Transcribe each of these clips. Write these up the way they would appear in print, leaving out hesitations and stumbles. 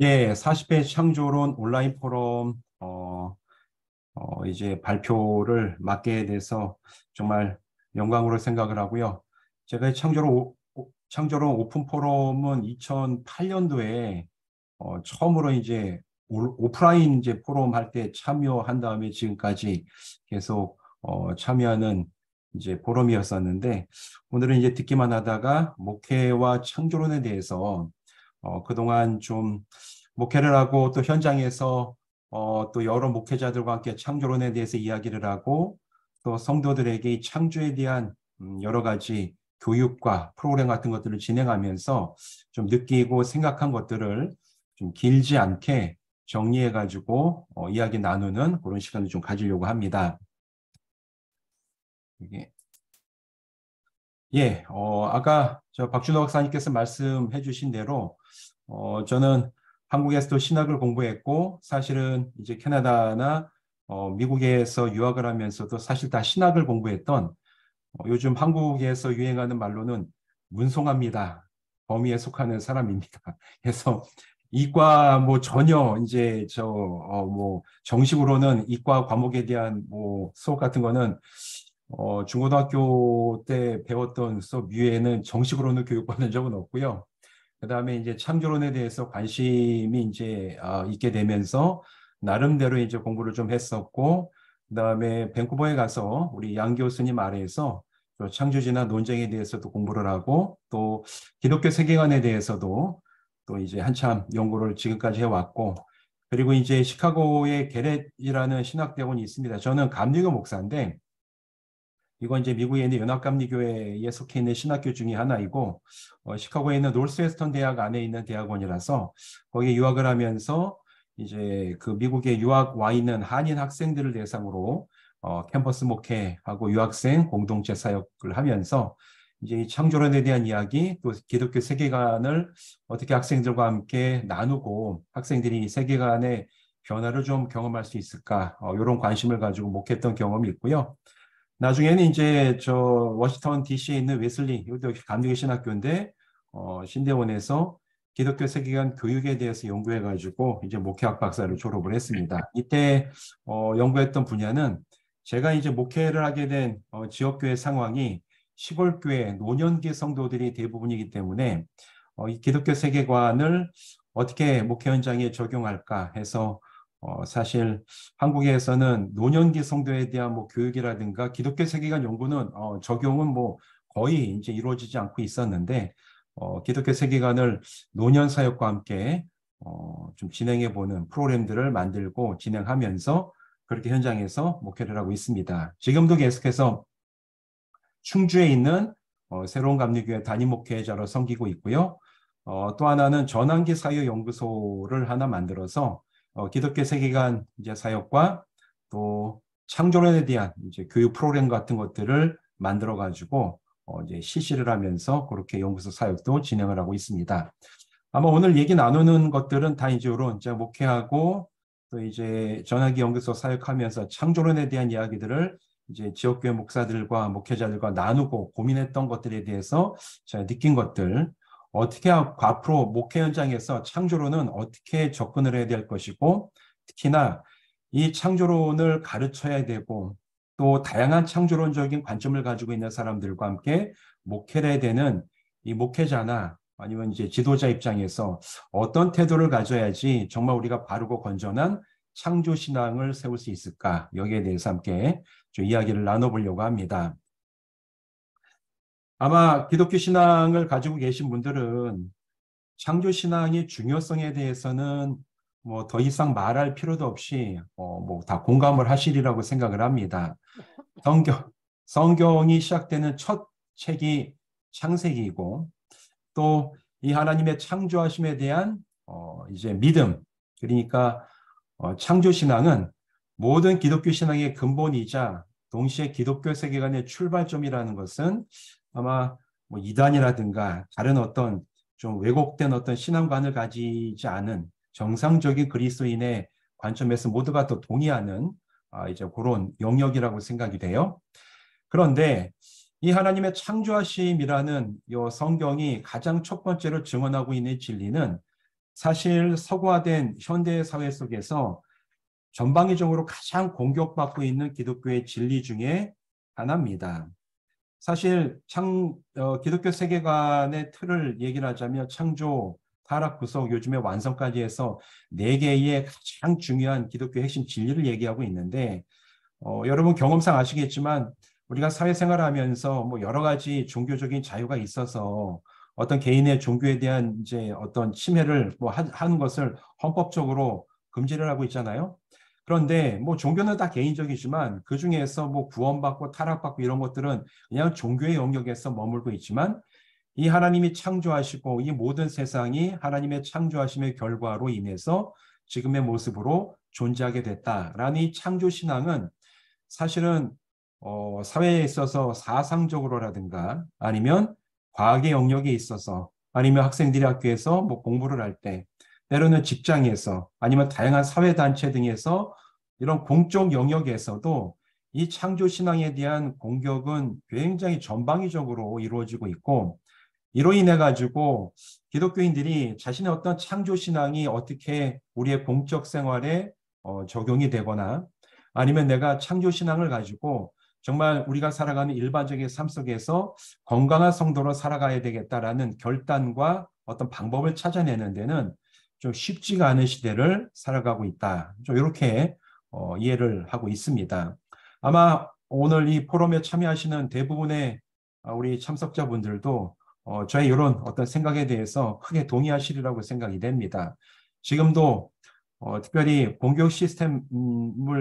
예, 40회 창조론 온라인 포럼 이제 발표를 맡게 돼서 정말 영광으로 생각을 하고요. 제가 이 창조론 오픈 포럼은 2008년도에 처음으로 이제 오프라인 이제 포럼 할 때 참여한 다음에 지금까지 계속 참여하는 이제 포럼이었었는데, 오늘은 이제 듣기만 하다가 목회와 창조론에 대해서 그동안 좀 목회를 하고 또 현장에서 또 여러 목회자들과 함께 창조론에 대해서 이야기를 하고 또 성도들에게 이 창조에 대한 여러 가지 교육과 프로그램 같은 것들을 진행하면서 좀 느끼고 생각한 것들을 좀 길지 않게 정리해가지고 이야기 나누는 그런 시간을 좀 가지려고 합니다. 이게 예, 아까 저 박준호 박사님께서 말씀해 주신 대로 저는 한국에서도 신학을 공부했고 사실은 이제 캐나다나 미국에서 유학을 하면서도 사실 다 신학을 공부했던 요즘 한국에서 유행하는 말로는 문송합니다. 범위에 속하는 사람입니다. 그래서 이과 뭐 전혀 이제 뭐 정식으로는 이과 과목에 대한 뭐 수업 같은 거는 중고등학교 때 배웠던 수업 이외에는 정식으로는 교육받은 적은 없고요. 그다음에 이제 창조론에 대해서 관심이 이제 있게 되면서 나름대로 이제 공부를 좀 했었고, 그다음에 밴쿠버에 가서 우리 양 교수님 아래에서 또 창조지나 논쟁에 대해서도 공부를 하고 또 기독교 세계관에 대해서도 또 이제 한참 연구를 지금까지 해왔고, 그리고 이제 시카고에 게렛이라는 신학대원이 있습니다. 저는 감리교 목사인데 이건 이제 미국에 있는 연합감리교회에 속해 있는 신학교 중에 하나이고, 시카고에 있는 노스웨스턴 대학 안에 있는 대학원이라서 거기에 유학을 하면서 이제 그 미국에 유학 와 있는 한인 학생들을 대상으로 캠퍼스 목회하고 유학생 공동체 사역을 하면서 이제 이 창조론에 대한 이야기 또 기독교 세계관을 어떻게 학생들과 함께 나누고 학생들이 세계관의 변화를 좀 경험할 수 있을까, 이런 관심을 가지고 목회했던 경험이 있고요. 나중에는 이제 저 워싱턴 DC에 있는 웨슬리, 이것도 역시 감리교 신학교인데 신대원에서 기독교 세계관 교육에 대해서 연구해가지고 이제 목회학 박사를 졸업을 했습니다. 이때 연구했던 분야는 제가 이제 목회를 하게 된 지역교회 상황이 시골교회 노년기 성도들이 대부분이기 때문에 이 기독교 세계관을 어떻게 목회 현장에 적용할까 해서 사실 한국에서는 노년기 성도에 대한 뭐 교육이라든가 기독교 세계관 연구는 적용은 뭐 거의 이제 이루어지지 않고 있었는데 기독교 세계관을 노년 사역과 함께 좀 진행해 보는 프로그램들을 만들고 진행하면서 그렇게 현장에서 목회를 하고 있습니다. 지금도 계속해서 충주에 있는 새로운 감리교회 담임 목회자로 섬기고 있고요. 또 하나는 전환기 사역연구소를 하나 만들어서 기독교 세계관 이제 사역과 또 창조론에 대한 이제 교육 프로그램 같은 것들을 만들어 가지고 이제 실시를 하면서 그렇게 연구소 사역도 진행을 하고 있습니다. 아마 오늘 얘기 나누는 것들은 다 이제 이런 이제 목회하고 또 이제 전환기 연구소 사역하면서 창조론에 대한 이야기들을 이제 지역교회 목사들과 목회자들과 나누고 고민했던 것들에 대해서 제가 느낀 것들, 어떻게 앞으로 목회 현장에서 창조론은 어떻게 접근을 해야 될 것이고, 특히나 이 창조론을 가르쳐야 되고 또 다양한 창조론적인 관점을 가지고 있는 사람들과 함께 목회를 해야 되는 이 목회자나 아니면 이제 지도자 입장에서 어떤 태도를 가져야지 정말 우리가 바르고 건전한 창조 신앙을 세울 수 있을까? 여기에 대해서 함께 좀 이야기를 나눠보려고 합니다. 아마 기독교 신앙을 가지고 계신 분들은 창조 신앙의 중요성에 대해서는 뭐 더 이상 말할 필요도 없이 뭐 다 공감을 하시리라고 생각을 합니다. 성경, 성경이 시작되는 첫 책이 창세기이고 또 이 하나님의 창조하심에 대한 이제 믿음, 그러니까 창조 신앙은 모든 기독교 신앙의 근본이자 동시에 기독교 세계관의 출발점이라는 것은 아마 뭐 이단이라든가 다른 어떤 좀 왜곡된 어떤 신앙관을 가지지 않은 정상적인 그리스도인의 관점에서 모두가 또 동의하는 이제 그런 영역이라고 생각이 돼요. 그런데 이 하나님의 창조하심이라는 이 성경이 가장 첫 번째로 증언하고 있는 진리는 사실 서구화된 현대 사회 속에서 전방위적으로 가장 공격받고 있는 기독교의 진리 중에 하나입니다. 사실 기독교 세계관의 틀을 얘기를 하자면 창조, 타락, 구속, 요즘에 완성까지 해서 네 개의 가장 중요한 기독교 핵심 진리를 얘기하고 있는데 여러분 경험상 아시겠지만 우리가 사회생활을 하면서 뭐 여러 가지 종교적인 자유가 있어서 어떤 개인의 종교에 대한 이제 어떤 침해를 뭐 하는 것을 헌법적으로 금지를 하고 있잖아요. 그런데 뭐 종교는 다 개인적이지만 그 중에서 뭐 구원받고 타락받고 이런 것들은 그냥 종교의 영역에서 머물고 있지만 이 하나님이 창조하시고 이 모든 세상이 하나님의 창조하심의 결과로 인해서 지금의 모습으로 존재하게 됐다라는 이 창조신앙은 사실은 사회에 있어서 사상적으로라든가 아니면 과학의 영역에 있어서 아니면 학생들이 학교에서 뭐 공부를 할 때 때로는 직장에서 아니면 다양한 사회단체 등에서 이런 공적 영역에서도 이 창조신앙에 대한 공격은 굉장히 전방위적으로 이루어지고 있고 이로 인해 가지고 기독교인들이 자신의 어떤 창조 신앙이 어떻게 우리의 공적 생활에 적용이 되거나 아니면 내가 창조 신앙을 가지고 정말 우리가 살아가는 일반적인 삶 속에서 건강한 성도로 살아가야 되겠다라는 결단과 어떤 방법을 찾아내는 데는 좀 쉽지가 않은 시대를 살아가고 있다. 좀 이렇게 이해를 하고 있습니다. 아마 오늘 이 포럼에 참여하시는 대부분의 우리 참석자분들도 저의 이런 어떤 생각에 대해서 크게 동의하시리라고 생각이 됩니다. 지금도 특별히 공격 시스템을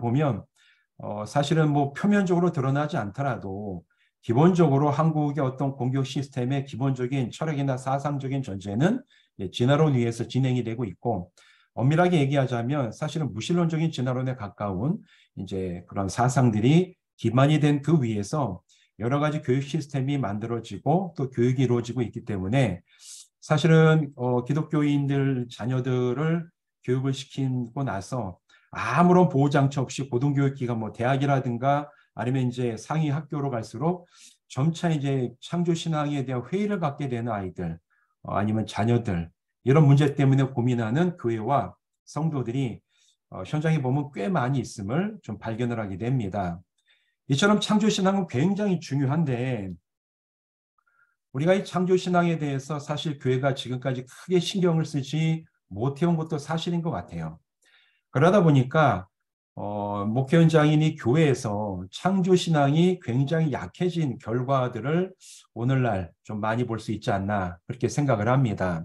보면 사실은 뭐 표면적으로 드러나지 않더라도 기본적으로 한국의 어떤 공격 시스템의 기본적인 철학이나 사상적인 전제는 진화론 위에서 진행이 되고 있고 엄밀하게 얘기하자면 사실은 무신론적인 진화론에 가까운 이제 그런 사상들이 기반이 된 그 위에서 여러 가지 교육 시스템이 만들어지고 또 교육이 이루어지고 있기 때문에 사실은 기독교인들 자녀들을 교육을 시키고 나서 아무런 보호장치 없이 고등교육기관 뭐 대학이라든가 아니면 이제 상위 학교로 갈수록 점차 이제 창조신앙에 대한 회의를 갖게 되는 아이들 아니면 자녀들 이런 문제 때문에 고민하는 교회와 성도들이 현장에 보면 꽤 많이 있음을 좀 발견을 하게 됩니다. 이처럼 창조신앙은 굉장히 중요한데 우리가 이 창조신앙에 대해서 사실 교회가 지금까지 크게 신경을 쓰지 못해온 것도 사실인 것 같아요. 그러다 보니까 목회 현장인이 교회에서 창조신앙이 굉장히 약해진 결과들을 오늘날 좀 많이 볼 수 있지 않나 그렇게 생각을 합니다.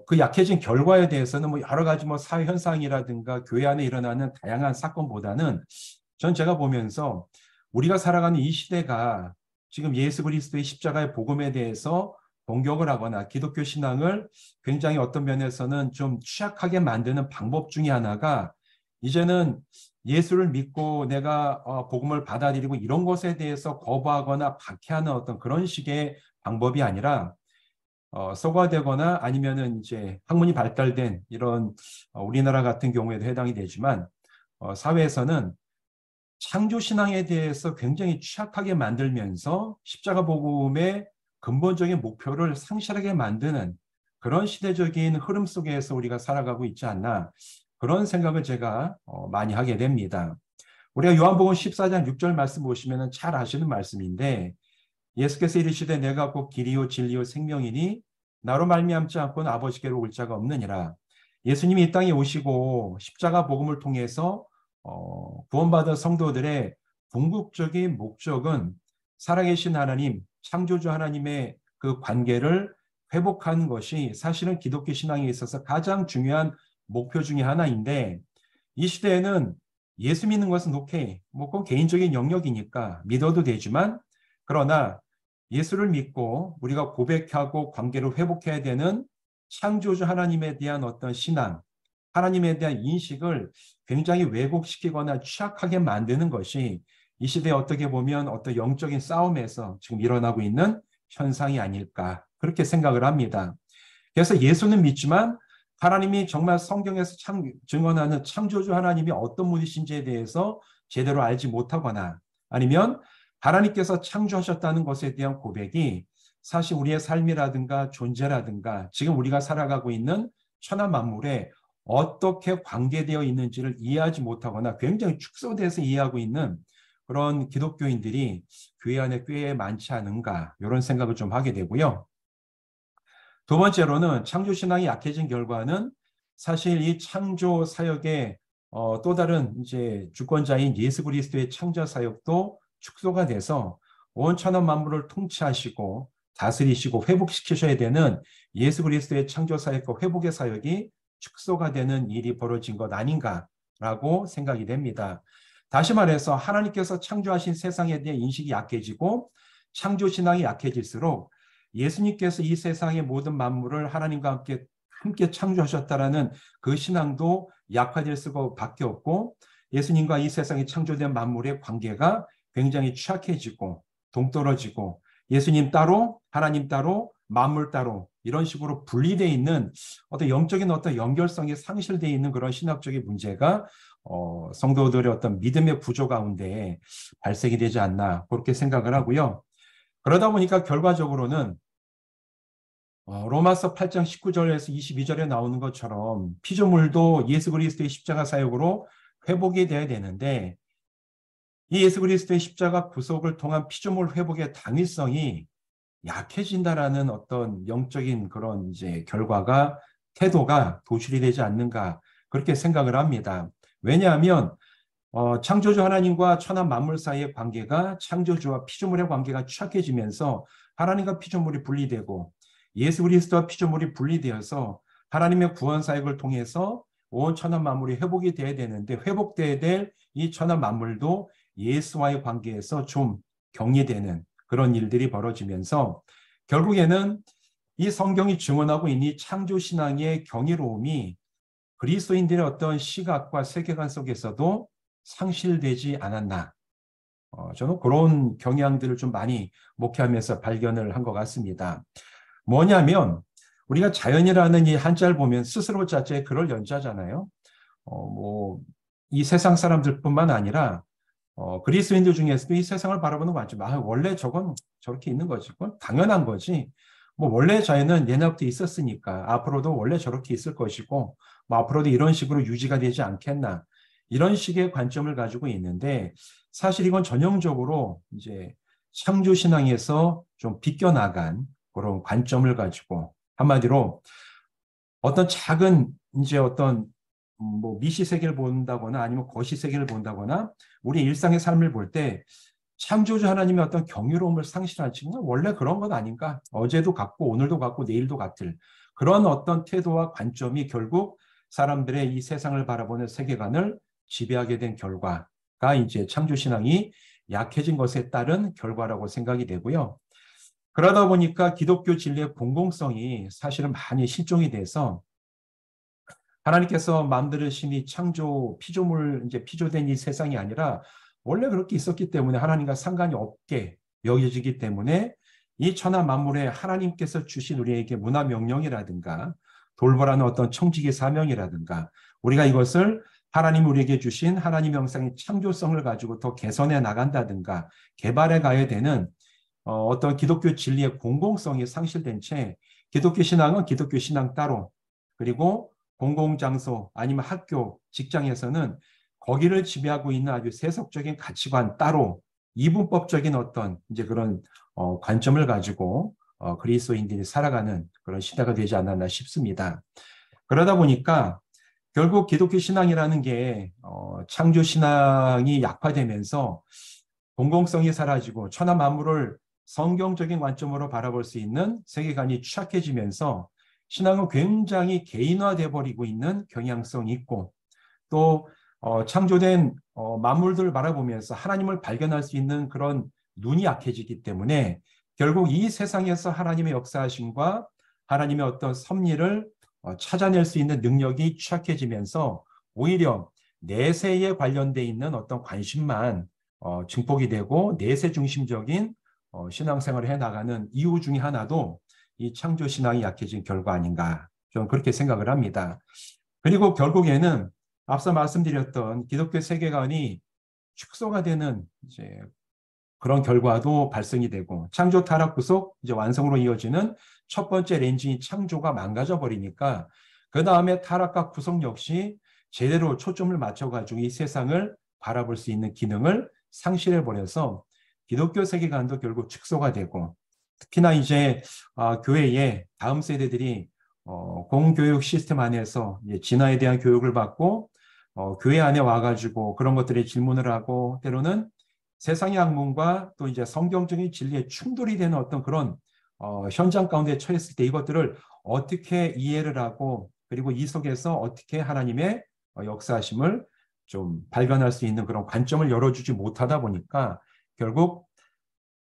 그 약해진 결과에 대해서는 뭐 여러 가지 뭐 사회 현상이라든가 교회 안에 일어나는 다양한 사건보다는 전 제가 보면서 우리가 살아가는 이 시대가 지금 예수 그리스도의 십자가의 복음에 대해서 공격을 하거나 기독교 신앙을 굉장히 어떤 면에서는 좀 취약하게 만드는 방법 중에 하나가 이제는 예수를 믿고 내가 복음을 받아들이고 이런 것에 대해서 거부하거나 박해하는 어떤 그런 식의 방법이 아니라 서구화되거나 아니면은 이제 학문이 발달된 이런 우리나라 같은 경우에도 해당이 되지만 사회에서는 창조신앙에 대해서 굉장히 취약하게 만들면서 십자가 복음의 근본적인 목표를 상실하게 만드는 그런 시대적인 흐름 속에서 우리가 살아가고 있지 않나 그런 생각을 제가 많이 하게 됩니다. 우리가 요한복음 14장 6절 말씀 보시면 잘 아시는 말씀인데 예수께서 이르시되 내가 곧 길이요 진리요 생명이니 나로 말미암지 않고는 아버지께로 올 자가 없느니라. 예수님이 이 땅에 오시고 십자가 복음을 통해서 구원받은 성도들의 궁극적인 목적은 살아계신 하나님, 창조주 하나님의 그 관계를 회복하는 것이 사실은 기독교 신앙에 있어서 가장 중요한 목표 중에 하나인데 이 시대에는 예수 믿는 것은 오케이, 뭐 그건 개인적인 영역이니까 믿어도 되지만 그러나 예수를 믿고 우리가 고백하고 관계를 회복해야 되는 창조주 하나님에 대한 어떤 신앙, 하나님에 대한 인식을 굉장히 왜곡시키거나 취약하게 만드는 것이 이 시대에 어떻게 보면 어떤 영적인 싸움에서 지금 일어나고 있는 현상이 아닐까 그렇게 생각을 합니다. 그래서 예수는 믿지만 하나님이 정말 성경에서 증언하는 창조주 하나님이 어떤 분이신지에 대해서 제대로 알지 못하거나 아니면 하나님께서 창조하셨다는 것에 대한 고백이 사실 우리의 삶이라든가 존재라든가 지금 우리가 살아가고 있는 천하 만물에 어떻게 관계되어 있는지를 이해하지 못하거나 굉장히 축소돼서 이해하고 있는 그런 기독교인들이 교회 안에 꽤 많지 않은가 이런 생각을 좀 하게 되고요. 두 번째로는 창조신앙이 약해진 결과는 사실 이 창조 사역의 또 다른 이제 주권자인 예수 그리스도의 창조 사역도 축소가 돼서 온 천하 만물을 통치하시고 다스리시고 회복시키셔야 되는 예수 그리스도의 창조 사역과 회복의 사역이 축소가 되는 일이 벌어진 것 아닌가라고 생각이 됩니다. 다시 말해서 하나님께서 창조하신 세상에 대한 인식이 약해지고 창조신앙이 약해질수록 예수님께서 이 세상의 모든 만물을 하나님과 함께 창조하셨다라는 그 신앙도 약화될 수밖에 없고 예수님과 이 세상에 창조된 만물의 관계가 굉장히 취약해지고 동떨어지고 예수님 따로 하나님 따로 만물 따로 이런 식으로 분리되어 있는 어떤 영적인 어떤 연결성이 상실되어 있는 그런 신학적인 문제가 성도들의 어떤 믿음의 구조 가운데 발생이 되지 않나 그렇게 생각을 하고요. 그러다 보니까 결과적으로는 로마서 8장 19절에서 22절에 나오는 것처럼 피조물도 예수 그리스도의 십자가 사역으로 회복이 돼야 되는데 이 예수 그리스도의 십자가 구속을 통한 피조물 회복의 당위성이 약해진다라는 어떤 영적인 그런 이제 결과가 태도가 도출이 되지 않는가 그렇게 생각을 합니다. 왜냐하면 창조주 하나님과 천하 만물 사이의 관계가 창조주와 피조물의 관계가 취약해지면서 하나님과 피조물이 분리되고 예수 그리스도와 피조물이 분리되어서 하나님의 구원 사역을 통해서 온 천하 만물이 회복이 돼야 되는데 회복돼야 될 이 천하 만물도 예수와의 관계에서 좀 격리되는 그런 일들이 벌어지면서 결국에는 이 성경이 증언하고 있는 이 창조신앙의 경이로움이 그리스도인들의 어떤 시각과 세계관 속에서도 상실되지 않았나. 저는 그런 경향들을 좀 많이 목회하면서 발견을 한 것 같습니다. 뭐냐면 우리가 자연이라는 이 한자를 보면 스스로 자체에 그럴 연자잖아요. 이 세상 사람들뿐만 아니라 그리스도인들 중에서도 이 세상을 바라보는 관점, 원래 저건 저렇게 있는 거지, 그건 당연한 거지. 뭐 원래 자연은 옛날부터 있었으니까 앞으로도 원래 저렇게 있을 것이고, 뭐 앞으로도 이런 식으로 유지가 되지 않겠나 이런 식의 관점을 가지고 있는데 사실 이건 전형적으로 이제 창조 신앙에서 좀 비껴나간 그런 관점을 가지고 한마디로 어떤 작은 이제 어떤 뭐 미시 세계를 본다거나 아니면 거시 세계를 본다거나 우리 일상의 삶을 볼 때 창조주 하나님의 어떤 경이로움을 상실하지 원래 그런 것 아닌가? 어제도 같고 오늘도 같고 내일도 같을 그런 어떤 태도와 관점이 결국 사람들의 이 세상을 바라보는 세계관을 지배하게 된 결과가 이제 창조신앙이 약해진 것에 따른 결과라고 생각이 되고요. 그러다 보니까 기독교 진리의 공공성이 사실은 많이 실종이 돼서 하나님께서 만드심이 창조 피조물 이제 피조된 이 세상이 아니라 원래 그렇게 있었기 때문에 하나님과 상관이 없게 여겨지기 때문에 이 천하 만물에 하나님께서 주신 우리에게 문화 명령이라든가 돌보라는 어떤 청지기 사명이라든가 우리가 이것을 하나님 우리에게 주신 하나님 형상의 창조성을 가지고 더 개선해 나간다든가 개발해 가야 되는 어떤 기독교 진리의 공공성이 상실된 채 기독교 신앙은 기독교 신앙 따로 그리고 공공장소 아니면 학교, 직장에서는 거기를 지배하고 있는 아주 세속적인 가치관 따로 이분법적인 어떤 이제 그런 관점을 가지고 그리스도인들이 살아가는 그런 시대가 되지 않았나 싶습니다. 그러다 보니까 결국 기독교 신앙이라는 게 창조 신앙이 약화되면서 공공성이 사라지고 천하 만물을 성경적인 관점으로 바라볼 수 있는 세계관이 취약해지면서 신앙은 굉장히 개인화돼 버리고 있는 경향성이 있고 또 창조된 만물들을 바라보면서 하나님을 발견할 수 있는 그런 눈이 약해지기 때문에 결국 이 세상에서 하나님의 역사하심과 하나님의 어떤 섭리를 찾아낼 수 있는 능력이 취약해지면서 오히려 내세에 관련돼 있는 어떤 관심만 증폭이 되고 내세 중심적인 신앙생활을 해나가는 이유 중에 하나도 이 창조 신앙이 약해진 결과 아닌가 좀 그렇게 생각을 합니다. 그리고 결국에는 앞서 말씀드렸던 기독교 세계관이 축소가 되는 이제 그런 결과도 발생이 되고 창조 타락 구속 이제 완성으로 이어지는 첫 번째 렌즈인 창조가 망가져 버리니까 그 다음에 타락과 구속 역시 제대로 초점을 맞춰가지고 이 세상을 바라볼 수 있는 기능을 상실해 버려서 기독교 세계관도 결국 축소가 되고 특히나 이제 교회의 다음 세대들이 공교육 시스템 안에서 이제 진화에 대한 교육을 받고 교회 안에 와가지고 그런 것들에 질문을 하고 때로는 세상의 학문과 또 이제 성경적인 진리에 충돌이 되는 어떤 그런 현장 가운데 처했을 때 이것들을 어떻게 이해를 하고 그리고 이 속에서 어떻게 하나님의 역사하심을 좀 발견할 수 있는 그런 관점을 열어주지 못하다 보니까 결국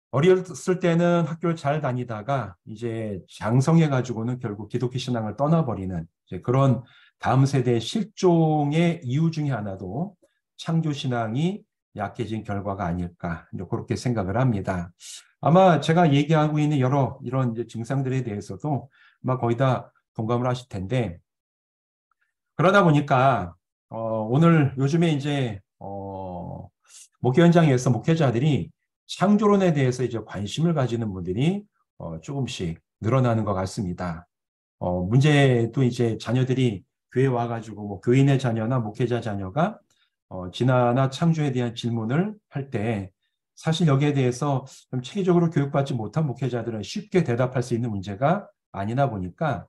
어렸을 때는 학교를 잘 다니다가 이제 장성해가지고는 결국 기독교 신앙을 떠나버리는 이제 그런 다음 세대의 실종의 이유 중에 하나도 창조 신앙이 약해진 결과가 아닐까 그렇게 생각을 합니다. 아마 제가 얘기하고 있는 여러 이런 이제 증상들에 대해서도 아마 거의 다 동감을 하실 텐데 그러다 보니까 오늘 요즘에 이제 목회 현장에서 목회자들이 창조론에 대해서 이제 관심을 가지는 분들이 조금씩 늘어나는 것 같습니다. 문제도 이제 자녀들이 교회 와가지고 뭐 교인의 자녀나 목회자 자녀가 진화나 창조에 대한 질문을 할 때 사실 여기에 대해서 좀 체계적으로 교육받지 못한 목회자들은 쉽게 대답할 수 있는 문제가 아니다 보니까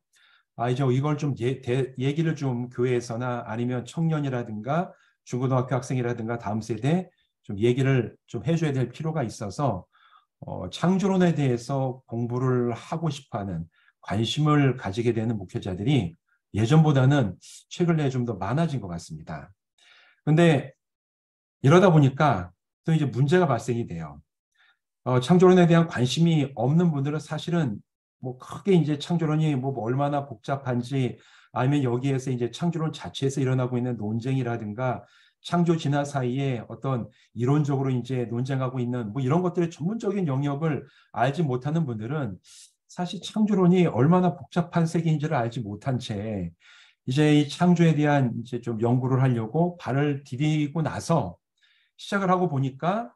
이제 이걸 좀 얘기를 좀 교회에서나 아니면 청년이라든가 중고등학교 학생이라든가 다음 세대 좀 얘기를 좀 해줘야 될 필요가 있어서 창조론에 대해서 공부를 하고 싶어하는 관심을 가지게 되는 목회자들이 예전보다는 최근에 좀 더 많아진 것 같습니다. 근데 이러다 보니까 또 이제 문제가 발생이 돼요. 창조론에 대한 관심이 없는 분들은 사실은 뭐 크게 이제 창조론이 뭐 얼마나 복잡한지 아니면 여기에서 이제 창조론 자체에서 일어나고 있는 논쟁이라든가 창조 진화 사이에 어떤 이론적으로 이제 논쟁하고 있는 뭐 이런 것들의 전문적인 영역을 알지 못하는 분들은 사실 창조론이 얼마나 복잡한 세계인지를 알지 못한 채 이제 이 창조에 대한 이제 좀 연구를 하려고 발을 디디고 나서 시작을 하고 보니까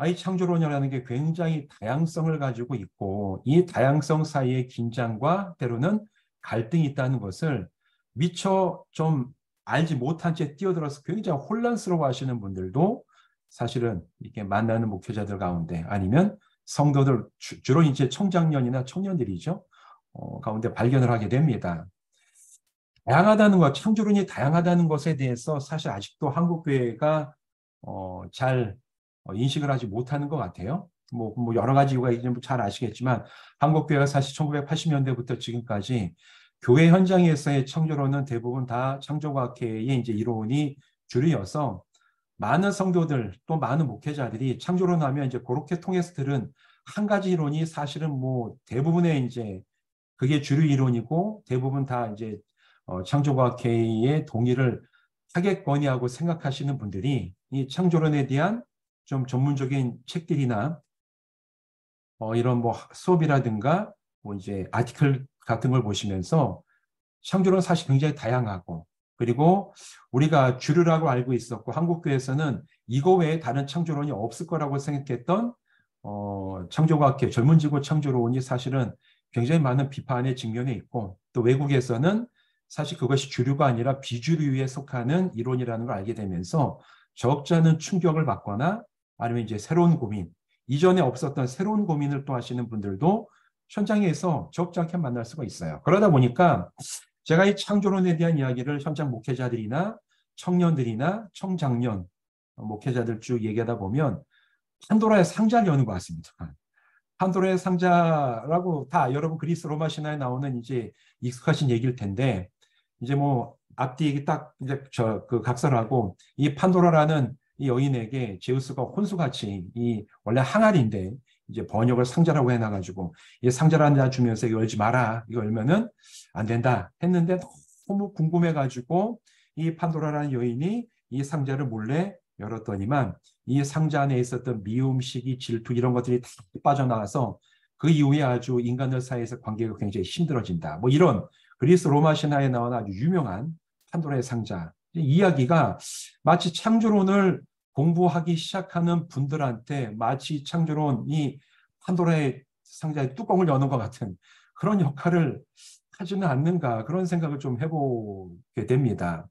이 창조론이라는 게 굉장히 다양성을 가지고 있고 이 다양성 사이에 긴장과 때로는 갈등이 있다는 것을 미처 좀 알지 못한 채 뛰어들어서 굉장히 혼란스러워 하시는 분들도 사실은 이렇게 만나는 목회자들 가운데 아니면 성도들 주로 이제 청장년이나 청년들이죠. 가운데 발견을 하게 됩니다. 다양하다는 것, 창조론이 다양하다는 것에 대해서 사실 아직도 한국교회가 잘 인식을 하지 못하는 것 같아요. 뭐 여러 가지 이유가 있는지 잘 아시겠지만 한국교회가 사실 1980년대부터 지금까지 교회 현장에서의 창조론은 대부분 다 창조과학회의 이제 이론이 주류여서 많은 성도들 또 많은 목회자들이 창조론 하면 이제 그렇게 통해서 들은 한 가지 이론이 사실은 뭐 대부분의 이제 그게 주류 이론이고 대부분 다 이제 창조과학회의 동의를 하겠거니하고 생각하시는 분들이 이 창조론에 대한 좀 전문적인 책들이나 이런 뭐 수업이라든가 뭐 이제 아티클 같은 걸 보시면서 창조론 사실 굉장히 다양하고 그리고 우리가 주류라고 알고 있었고 한국교회에서는 이거 외에 다른 창조론이 없을 거라고 생각했던 창조과학회 젊은지구 창조론이 사실은 굉장히 많은 비판의 직면에 있고 또 외국에서는 사실 그것이 주류가 아니라 비주류에 속하는 이론이라는 걸 알게 되면서 적지 않은 충격을 받거나 아니면 이제 새로운 고민, 이전에 없었던 새로운 고민을 또 하시는 분들도 현장에서 적지 않게 만날 수가 있어요. 그러다 보니까 제가 이 창조론에 대한 이야기를 현장 목회자들이나 청년들이나 청장년 목회자들 쭉 얘기하다 보면 판도라의 상자를 여는 것 같습니다. 판도라의 상자라고 다 여러분 그리스 로마 신화에 나오는 이제 익숙하신 얘기일 텐데 이제 뭐 앞뒤 얘기 딱 이제 그 각설하고 이 판도라라는 이 여인에게 제우스가 혼수같이 이 원래 항아리인데 이제 번역을 상자라고 해놔가지고 이 상자를 하나 주면서 이거 열지 마라 이거 열면은 안 된다 했는데 너무 궁금해가지고 이 판도라라는 여인이 이 상자를 몰래 열었더니만 이 상자 안에 있었던 미움, 시기, 질투 이런 것들이 다 빠져나와서 그 이후에 아주 인간들 사이에서 관계가 굉장히 힘들어진다. 뭐 이런 그리스 로마 신화에 나온 아주 유명한 판도라의 상자 이야기가 마치 창조론을 공부하기 시작하는 분들한테 마치 창조론이 판도라의 상자의 뚜껑을 여는 것 같은 그런 역할을 하지는 않는가 그런 생각을 좀 해보게 됩니다.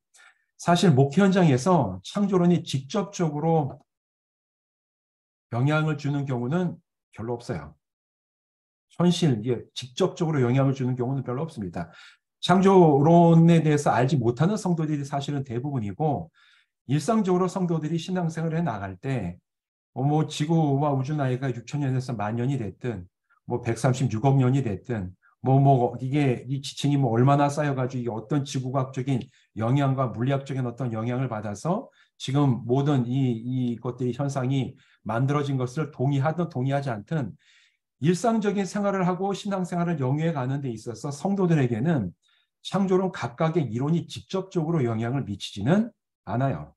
사실 목회 현장에서 창조론이 직접적으로 영향을 주는 경우는 별로 없어요. 현실, 직접적으로 영향을 주는 경우는 별로 없습니다. 창조론에 대해서 알지 못하는 성도들이 사실은 대부분이고 일상적으로 성도들이 신앙생활을 해 나갈 때 뭐 지구와 우주 나이가 6천 년에서 만 년이 됐든 뭐 136억 년이 됐든 이게 이 지층이 뭐 얼마나 쌓여가지고 이게 어떤 지구과학적인 영향과 물리학적인 어떤 영향을 받아서 지금 모든 이것들이 현상이 만들어진 것을 동의하든 동의하지 않든 일상적인 생활을 하고 신앙생활을 영위해 가는 데 있어서 성도들에게는 창조론 각각의 이론이 직접적으로 영향을 미치지는 않아요.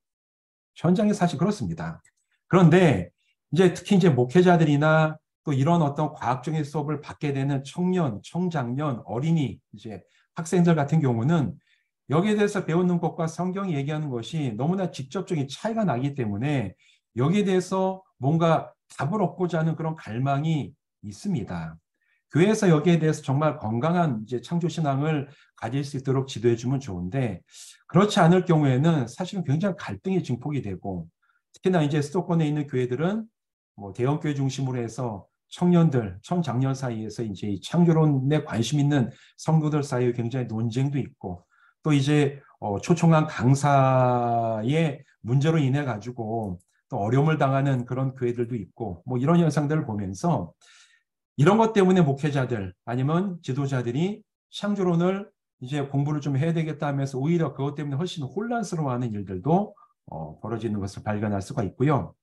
현장이 사실 그렇습니다. 그런데 이제 특히 이제 목회자들이나 또 이런 어떤 과학적인 수업을 받게 되는 청년, 청장년, 어린이, 이제 학생들 같은 경우는 여기에 대해서 배우는 것과 성경이 얘기하는 것이 너무나 직접적인 차이가 나기 때문에 여기에 대해서 뭔가 답을 얻고자 하는 그런 갈망이 있습니다. 교회에서 여기에 대해서 정말 건강한 이제 창조 신앙을 가질 수 있도록 지도해 주면 좋은데 그렇지 않을 경우에는 사실은 굉장히 갈등이 증폭이 되고 특히나 이제 수도권에 있는 교회들은 뭐 대형교회 중심으로 해서 청년들, 청장년 사이에서 이제 이 창조론에 관심 있는 성도들 사이에 굉장히 논쟁도 있고 또 이제 초청한 강사의 문제로 인해 가지고 또 어려움을 당하는 그런 교회들도 있고 뭐 이런 현상들을 보면서 이런 것 때문에 목회자들 아니면 지도자들이 창조론을 이제 공부를 좀 해야 되겠다 하면서 오히려 그것 때문에 훨씬 혼란스러워하는 일들도 벌어지는 것을 발견할 수가 있고요.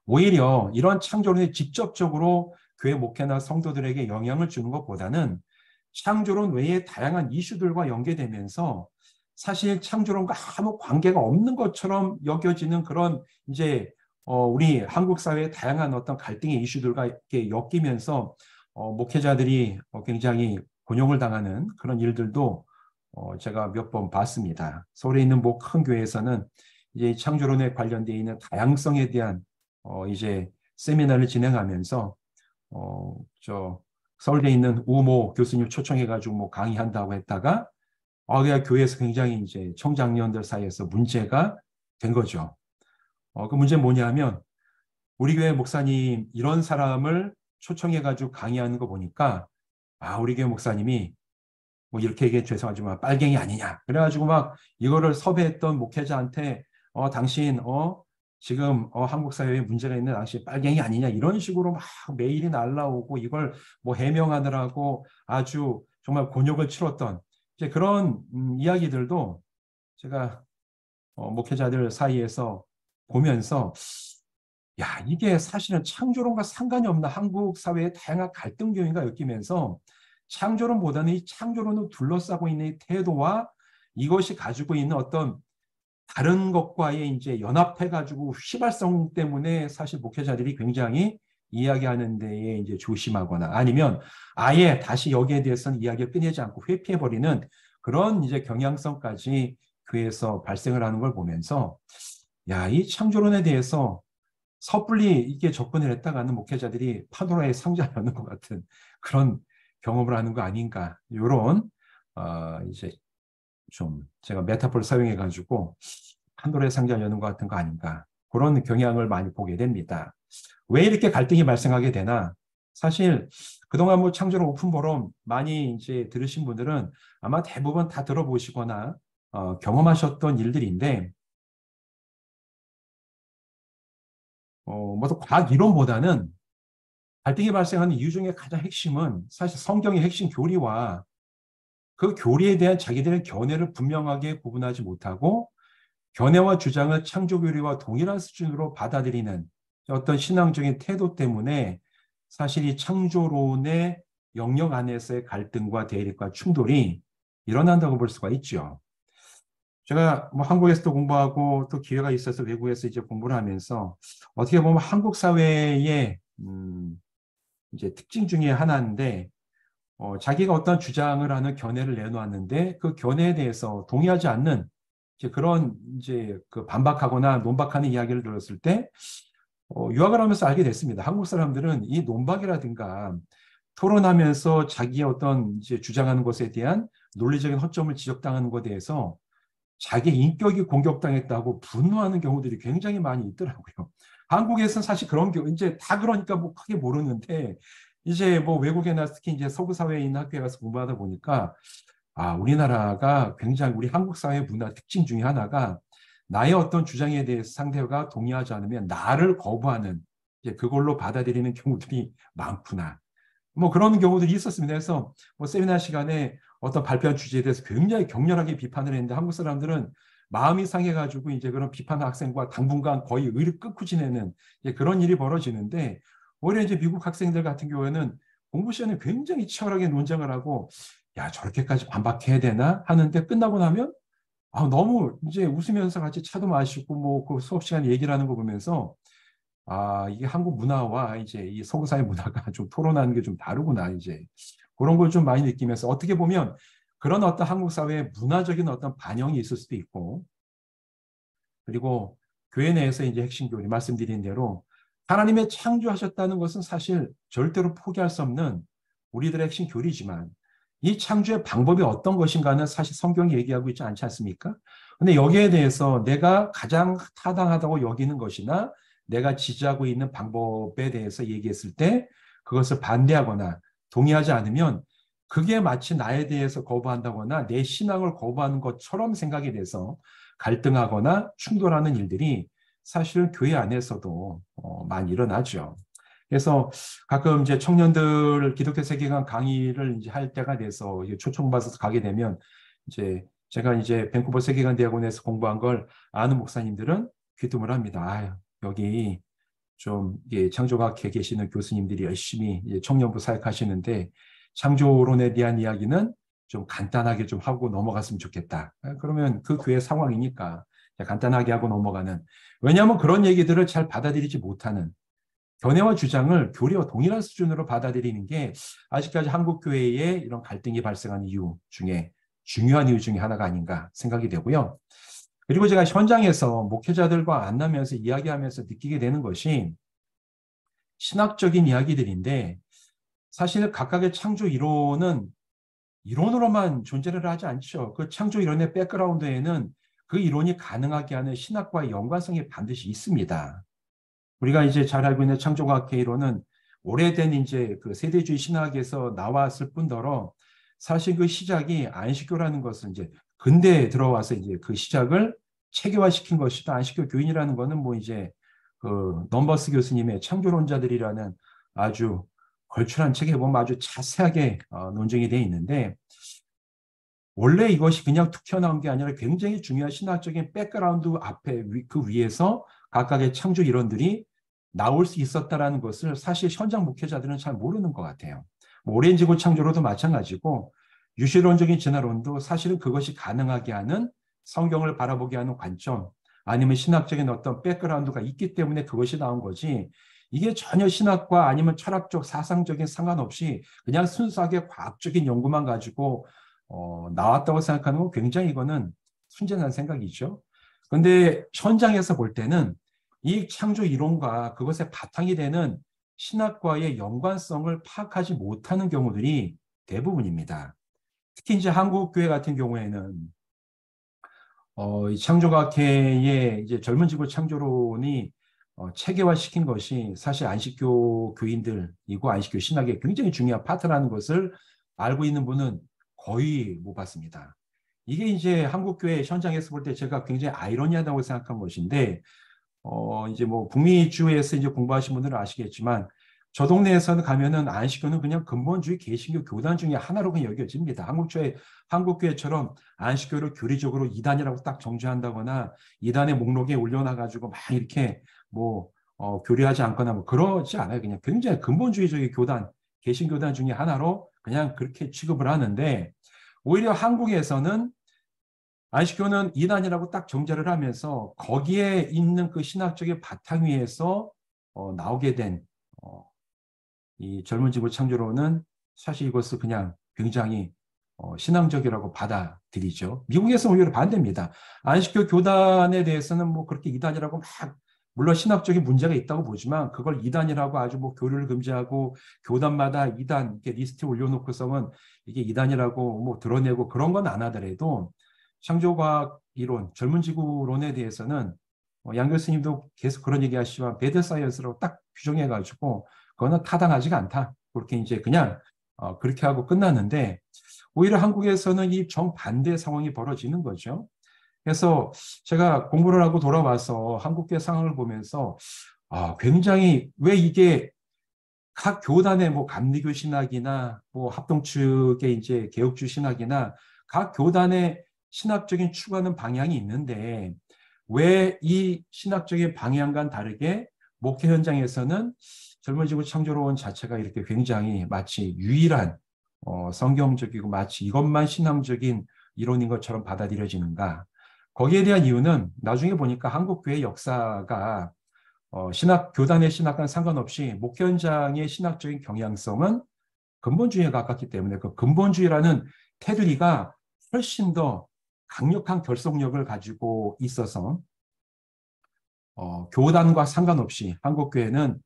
오히려 이런 창조론이 직접적으로 교회 목회나 성도들에게 영향을 주는 것보다는 창조론 외에 다양한 이슈들과 연계되면서 사실 창조론과 아무 관계가 없는 것처럼 여겨지는 그런 이제 우리 한국 사회의 다양한 어떤 갈등의 이슈들과 이렇게 엮이면서 목회자들이 굉장히 곤욕을 당하는 그런 일들도 제가 몇 번 봤습니다. 서울에 있는 뭐 큰 교회에서는 이제 창조론에 관련되어 있는 다양성에 대한 이제 세미나를 진행하면서 저 서울대 있는 우모 교수님 초청해가지고 뭐 강의한다고 했다가 그냥 교회에서 굉장히 이제 청장년들 사이에서 문제가 된 거죠. 그 문제는 뭐냐면 우리 교회 목사님 이런 사람을 초청해가지고 강의하는 거 보니까 우리 교회 목사님이 뭐 이렇게 얘기해 죄송하지만 빨갱이 아니냐. 그래가지고 막 이거를 섭외했던 목회자한테 당신 지금 한국 사회에 문제가 있는 당신 빨갱이 아니냐 이런 식으로 막 메일이 날라오고 이걸 뭐 해명하느라고 아주 정말 곤욕을 치렀던 이제 그런 이야기들도 제가 목회자들 사이에서 보면서 야 이게 사실은 창조론과 상관이 없나 한국 사회의 다양한 갈등 요인과 엮이면서 창조론보다는 이 창조론을 둘러싸고 있는 이 태도와 이것이 가지고 있는 어떤 다른 것과의 이제 연합해가지고 휘발성 때문에 사실 목회자들이 굉장히 이야기하는 데에 이제 조심하거나 아니면 아예 다시 여기에 대해서는 이야기를 끊이지 않고 회피해버리는 그런 이제 경향성까지 교회에서 발생을 하는 걸 보면서 야, 이 창조론에 대해서 섣불리 이게 접근을 했다가는 목회자들이 판도라의 상자를 여는 것 같은 그런 경험을 하는 거 아닌가. 이런 이제 좀 제가 메타포를 사용해 가지고 판도라의 상자를 여는 것 같은 거 아닌가. 그런 경향을 많이 보게 됩니다. 왜 이렇게 갈등이 발생하게 되나? 사실 그동안 뭐 창조론 오픈 포럼 많이 이제 들으신 분들은 아마 대부분 다 들어보시거나 경험하셨던 일들인데 뭐또 과학 이론보다는 갈등이 발생하는 이유 중에 가장 핵심은 사실 성경의 핵심 교리와 그 교리에 대한 자기들의 견해를 분명하게 구분하지 못하고 견해와 주장을 창조 교리와 동일한 수준으로 받아들이는 어떤 신앙적인 태도 때문에 사실 이 창조론의 영역 안에서의 갈등과 대립과 충돌이 일어난다고 볼 수가 있죠. 제가 뭐 한국에서도 공부하고 또 기회가 있어서 외국에서 이제 공부를 하면서 어떻게 보면 한국 사회의 이제 특징 중에 하나인데 자기가 어떤 주장을 하는 견해를 내놓았는데 그 견해에 대해서 동의하지 않는 이제 그런 이제 그 반박하거나 논박하는 이야기를 들었을 때 유학을 하면서 알게 됐습니다. 한국 사람들은 이 논박이라든가 토론하면서 자기의 어떤 이제 주장하는 것에 대한 논리적인 허점을 지적당하는 것에 대해서 자기 인격이 공격당했다고 분노하는 경우들이 굉장히 많이 있더라고요. 한국에서는 사실 그런 경우 이제 다 그러니까 뭐 크게 모르는데 이제 뭐 외국에나 특히 이제 서구 사회에 있는 학교에 가서 공부하다 보니까 우리나라가 굉장히 우리 한국 사회 문화 특징 중에 하나가 나의 어떤 주장에 대해서 상대가 동의하지 않으면 나를 거부하는 이제 그걸로 받아들이는 경우들이 많구나. 뭐 그런 경우들이 있었습니다. 그래서 뭐 세미나 시간에 어떤 발표한 주제에 대해서 굉장히 격렬하게 비판을 했는데 한국 사람들은 마음이 상해가지고 이제 그런 비판한 학생과 당분간 거의 의를 끊고 지내는 그런 일이 벌어지는데 오히려 이제 미국 학생들 같은 경우에는 공부 시간에 굉장히 치열하게 논쟁을 하고 야 저렇게까지 반박해야 되나 하는데 끝나고 나면 너무 이제 웃으면서 같이 차도 마시고 뭐 그 수업 시간 얘기를 하는 거 보면서 이게 한국 문화와 이제 이 서구 사회 문화가 좀 토론하는 게 좀 다르구나, 이제. 그런 걸 좀 많이 느끼면서 어떻게 보면 그런 어떤 한국 사회의 문화적인 어떤 반영이 있을 수도 있고, 그리고 교회 내에서 이제 핵심 교리 말씀드린 대로 하나님의 창조하셨다는 것은 사실 절대로 포기할 수 없는 우리들의 핵심 교리지만 이 창조의 방법이 어떤 것인가는 사실 성경이 얘기하고 있지 않지 않습니까? 근데 여기에 대해서 내가 가장 타당하다고 여기는 것이나 내가 지지하고 있는 방법에 대해서 얘기했을 때 그것을 반대하거나 동의하지 않으면 그게 마치 나에 대해서 거부한다거나 내 신앙을 거부하는 것처럼 생각이 돼서 갈등하거나 충돌하는 일들이 사실은 교회 안에서도 많이 일어나죠. 그래서 가끔 이제 청년들 기독교 세계관 강의를 이제 할 때가 돼서 초청받아서 가게 되면 이제 제가 이제 밴쿠버 세계관 대학원에서 공부한 걸 아는 목사님들은 귀뜸을 합니다. 여기 좀 창조학회에 계시는 교수님들이 열심히 청년부 사역하시는데 창조론에 대한 이야기는 좀 간단하게 좀 하고 넘어갔으면 좋겠다. 그러면 그 교회 상황이니까 간단하게 하고 넘어가는. 왜냐하면 그런 얘기들을 잘 받아들이지 못하는 견해와 주장을 교리와 동일한 수준으로 받아들이는 게 아직까지 한국 교회에 이런 갈등이 발생한 이유 중에 중요한 이유 중에 하나가 아닌가 생각이 되고요. 그리고 제가 현장에서 목회자들과 만나면서 이야기하면서 느끼게 되는 것이 신학적인 이야기들인데 사실 각각의 창조 이론은 이론으로만 존재를 하지 않죠. 그 창조 이론의 백그라운드에는 그 이론이 가능하게 하는 신학과의 연관성이 반드시 있습니다. 우리가 이제 잘 알고 있는 창조과학회 이론은 오래된 이제 그 세대주의 신학에서 나왔을 뿐더러 사실 그 시작이 안식교라는 것은 이제 근대에 들어와서 이제 그 시작을 체계화시킨 것이다. 안식교 교인이라는 거는 뭐 이제 그 넘버스 교수님의 창조론자들이라는 아주 걸출한 책에 보면 아주 자세하게 논쟁이 되어 있는데 원래 이것이 그냥 툭 튀어나온 게 아니라 굉장히 중요한 신학적인 백그라운드 앞에 그 위에서 각각의 창조 이론들이 나올 수 있었다라는 것을 사실 현장 목회자들은 잘 모르는 것 같아요. 뭐 오렌지고 창조로도 마찬가지고 유실론적인 진화론도 사실은 그것이 가능하게 하는 성경을 바라보게 하는 관점 아니면 신학적인 어떤 백그라운드가 있기 때문에 그것이 나온 거지 이게 전혀 신학과 아니면 철학적 사상적인 상관없이 그냥 순수하게 과학적인 연구만 가지고 나왔다고 생각하는 건 굉장히 이거는 순진한 생각이죠. 그런데 현장에서 볼 때는 이 창조 이론과 그것의 바탕이 되는 신학과의 연관성을 파악하지 못하는 경우들이 대부분입니다. 특히 이제 한국 교회 같은 경우에는 이 창조학회의 이제 젊은 지구 창조론이 체계화시킨 것이 사실 안식교 교인들이고 안식교 신학의 굉장히 중요한 파트라는 것을 알고 있는 분은 거의 못 봤습니다. 이게 이제 한국교회 현장에서 볼 때 제가 굉장히 아이러니하다고 생각한 것인데, 이제 뭐 북미주에서 이제 공부하신 분들은 아시겠지만, 저 동네에서는 가면은 안식교는 그냥 근본주의 개신교 교단 중에 하나로 그냥 여겨집니다. 한국교회처럼 안식교를 교리적으로 이단이라고 딱 정죄한다거나 이단의 목록에 올려놔가지고 막 이렇게 뭐 교리하지 않거나 뭐 그러지 않아요. 그냥 굉장히 근본주의적인 교단, 개신교단 중에 하나로 그냥 그렇게 취급을 하는데 오히려 한국에서는 안식교는 이단이라고 딱 정죄를 하면서 거기에 있는 그 신학적인 바탕 위에서 나오게 된 이 젊은 지구 창조론은 사실 이것을 그냥 굉장히 신앙적이라고 받아들이죠. 미국에서는 오히려 반대입니다. 안식교 교단에 대해서는 뭐 그렇게 이단이라고 막 물론 신학적인 문제가 있다고 보지만 그걸 이단이라고 아주 뭐 교류를 금지하고 교단마다 이단 이렇게 리스트에 올려놓고서는 이게 이단이라고 뭐 드러내고 그런 건 안 하더라도 창조과학 이론, 젊은 지구론에 대해서는 양 교수님도 계속 그런 얘기 하시지만 배드 사이언스라고 딱 규정해가지고 그거는 타당하지가 않다. 그렇게 이제 그냥 그렇게 하고 끝났는데 오히려 한국에서는 이 정반대 상황이 벌어지는 거죠. 그래서 제가 공부를 하고 돌아와서 한국계 상황을 보면서 굉장히 왜 이게 각 교단의 뭐 감리교 신학이나 뭐 합동 측의 이제 개혁주 신학이나 각 교단의 신학적인 추구하는 방향이 있는데 왜 이 신학적인 방향과는 다르게 목회 현장에서는 젊은 지구 창조론 자체가 이렇게 굉장히 마치 유일한 성경적이고 마치 이것만 신앙적인 이론인 것처럼 받아들여지는가? 거기에 대한 이유는 나중에 보니까 한국교회 역사가 신학 교단의 신학과는 상관없이 목회 현장의 신학적인 경향성은 근본주의에 가깝기 때문에 그 근본주의라는 테두리가 훨씬 더 강력한 결속력을 가지고 있어서 교단과 상관없이 한국교회는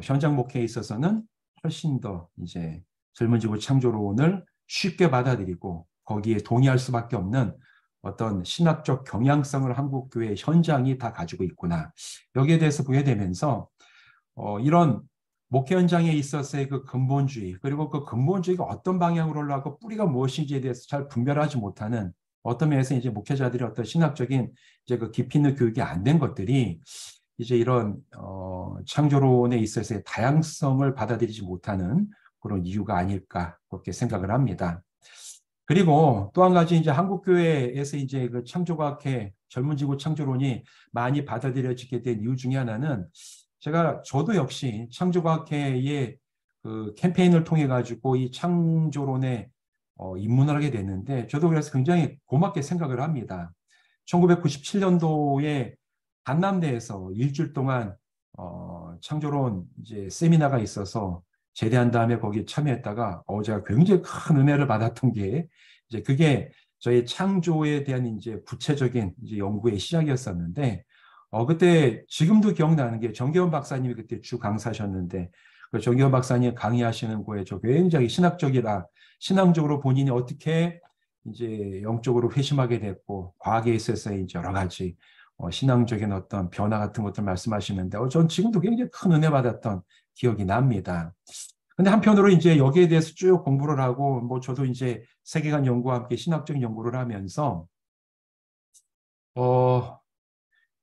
현장 목회에 있어서는 훨씬 더 이제 젊은 지구 창조론을 쉽게 받아들이고 거기에 동의할 수밖에 없는 어떤 신학적 경향성을 한국교회 현장이 다 가지고 있구나. 여기에 대해서 보게 되면서 이런 목회 현장에 있어서의 그 근본주의 그리고 그 근본주의가 어떤 방향으로 올라가고 뿌리가 무엇인지에 대해서 잘 분별하지 못하는 어떤 면에서 이제 목회자들이 어떤 신학적인 이제 그 깊이 있는 교육이 안 된 것들이 이제 이런 창조론에 있어서의 다양성을 받아들이지 못하는 그런 이유가 아닐까 그렇게 생각을 합니다. 그리고 또 한 가지 이제 한국교회에서 이제 그 창조과학회 젊은 지구 창조론이 많이 받아들여지게 된 이유 중에 하나는 저도 역시 창조과학회의 그 캠페인을 통해 가지고 이 창조론에 입문을 하게 됐는데 저도 그래서 굉장히 고맙게 생각을 합니다. 1997년도에 강남대에서 일주일 동안 창조론 이제 세미나가 있어서 제대한 다음에 거기에 참여했다가 제가 굉장히 큰 은혜를 받았던 게 이제 그게 저희 창조에 대한 이제 구체적인 이제 연구의 시작이었었는데 그때 지금도 기억나는 게 정계원 박사님이 그때 주 강사셨는데 그 정계원 박사님 강의하시는 거에 저 굉장히 신학적이라 신앙적으로 본인이 어떻게 이제 영적으로 회심하게 됐고 과학에 있어서 이제 여러 가지 신앙적인 어떤 변화 같은 것들 말씀하시는데 전 지금도 굉장히 큰 은혜 받았던 기억이 납니다. 근데 한편으로 이제 여기에 대해서 쭉 공부를 하고 뭐 저도 이제 세계관 연구와 함께 신학적인 연구를 하면서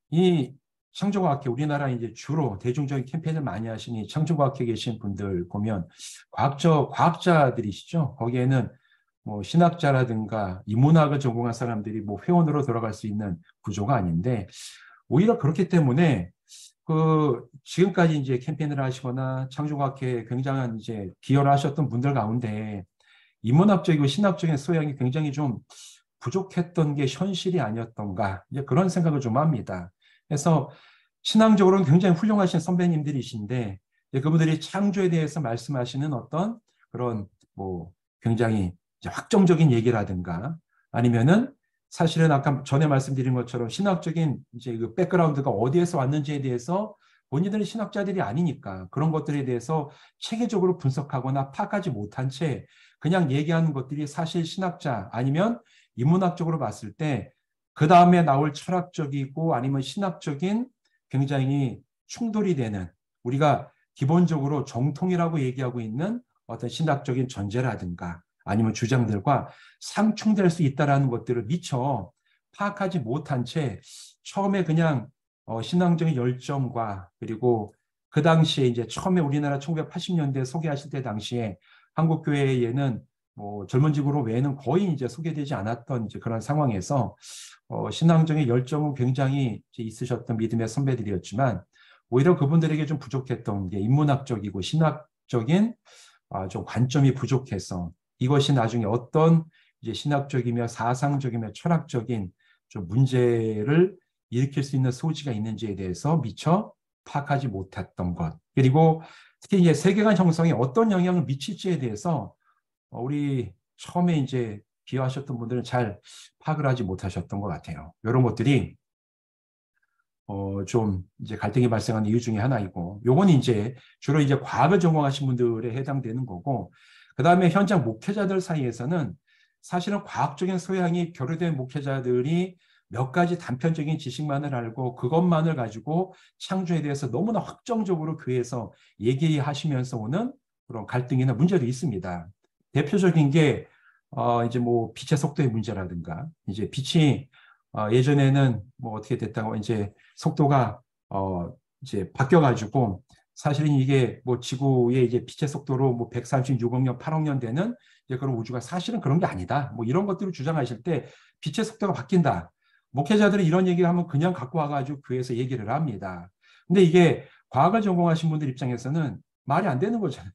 이 창조과학회 우리나라 이제 주로 대중적인 캠페인을 많이 하시니 창조과학회 계신 분들 보면 과학자들이시죠. 거기에는 뭐 신학자라든가 인문학을 전공한 사람들이 뭐 회원으로 들어갈 수 있는 구조가 아닌데 오히려 그렇기 때문에 그 지금까지 이제 캠페인을 하시거나 창조과학회에 굉장한 이제 기여를 하셨던 분들 가운데 인문학적이고 신학적인 소양이 굉장히 좀 부족했던 게 현실이 아니었던가 이제 그런 생각을 좀 합니다. 그래서 신앙적으로는 굉장히 훌륭하신 선배님들이신데 그분들이 창조에 대해서 말씀하시는 어떤 그런 뭐 굉장히 이제 확정적인 얘기라든가 아니면은 사실은 아까 전에 말씀드린 것처럼 신학적인 이제 그 백그라운드가 어디에서 왔는지에 대해서 본인들은 신학자들이 아니니까 그런 것들에 대해서 체계적으로 분석하거나 파악하지 못한 채 그냥 얘기하는 것들이 사실 신학자 아니면 인문학적으로 봤을 때 그 다음에 나올 철학적이고 아니면 신학적인 굉장히 충돌이 되는 우리가 기본적으로 정통이라고 얘기하고 있는 어떤 신학적인 전제라든가 아니면 주장들과 상충될 수 있다는 것들을 미처 파악하지 못한 채 처음에 그냥 신앙적인 열정과 그리고 그 당시에 이제 처음에 우리나라 1980년대 소개하실 때 당시에 한국교회에는 뭐 젊은 지구로 외에는 거의 이제 소개되지 않았던 이제 그런 상황에서 신앙적인 열정은 굉장히 있으셨던 믿음의 선배들이었지만 오히려 그분들에게 좀 부족했던 게 인문학적이고 신학적인 좀 관점이 부족해서 이것이 나중에 어떤 이제 신학적이며 사상적이며 철학적인 좀 문제를 일으킬 수 있는 소지가 있는지에 대해서 미처 파악하지 못했던 것. 그리고 특히 이제 세계관 형성에 어떤 영향을 미칠지에 대해서 우리 처음에 이제 비유하셨던 분들은 잘 파악을 하지 못하셨던 것 같아요. 이런 것들이 좀 이제 갈등이 발생하는 이유 중에 하나이고, 요건 이제 주로 이제 과학을 전공하신 분들에 해당되는 거고, 그 다음에 현장 목회자들 사이에서는 사실은 과학적인 소양이 결여된 목회자들이 몇 가지 단편적인 지식만을 알고 그것만을 가지고 창조에 대해서 너무나 확정적으로 교회에서 얘기하시면서 오는 그런 갈등이나 문제도 있습니다. 대표적인 게 이제 뭐 빛의 속도의 문제라든가, 이제 빛이 예전에는 뭐 어떻게 됐다고 이제 속도가 이제 바뀌어가지고 사실은 이게 뭐 지구의 이제 빛의 속도로 뭐 136억 년, 8억 년 되는 이제 그런 우주가 사실은 그런 게 아니다. 뭐 이런 것들을 주장하실 때 빛의 속도가 바뀐다. 목회자들이 이런 얘기를 하면 그냥 갖고 와가지고 교회에서 얘기를 합니다. 근데 이게 과학을 전공하신 분들 입장에서는 말이 안 되는 거잖아요.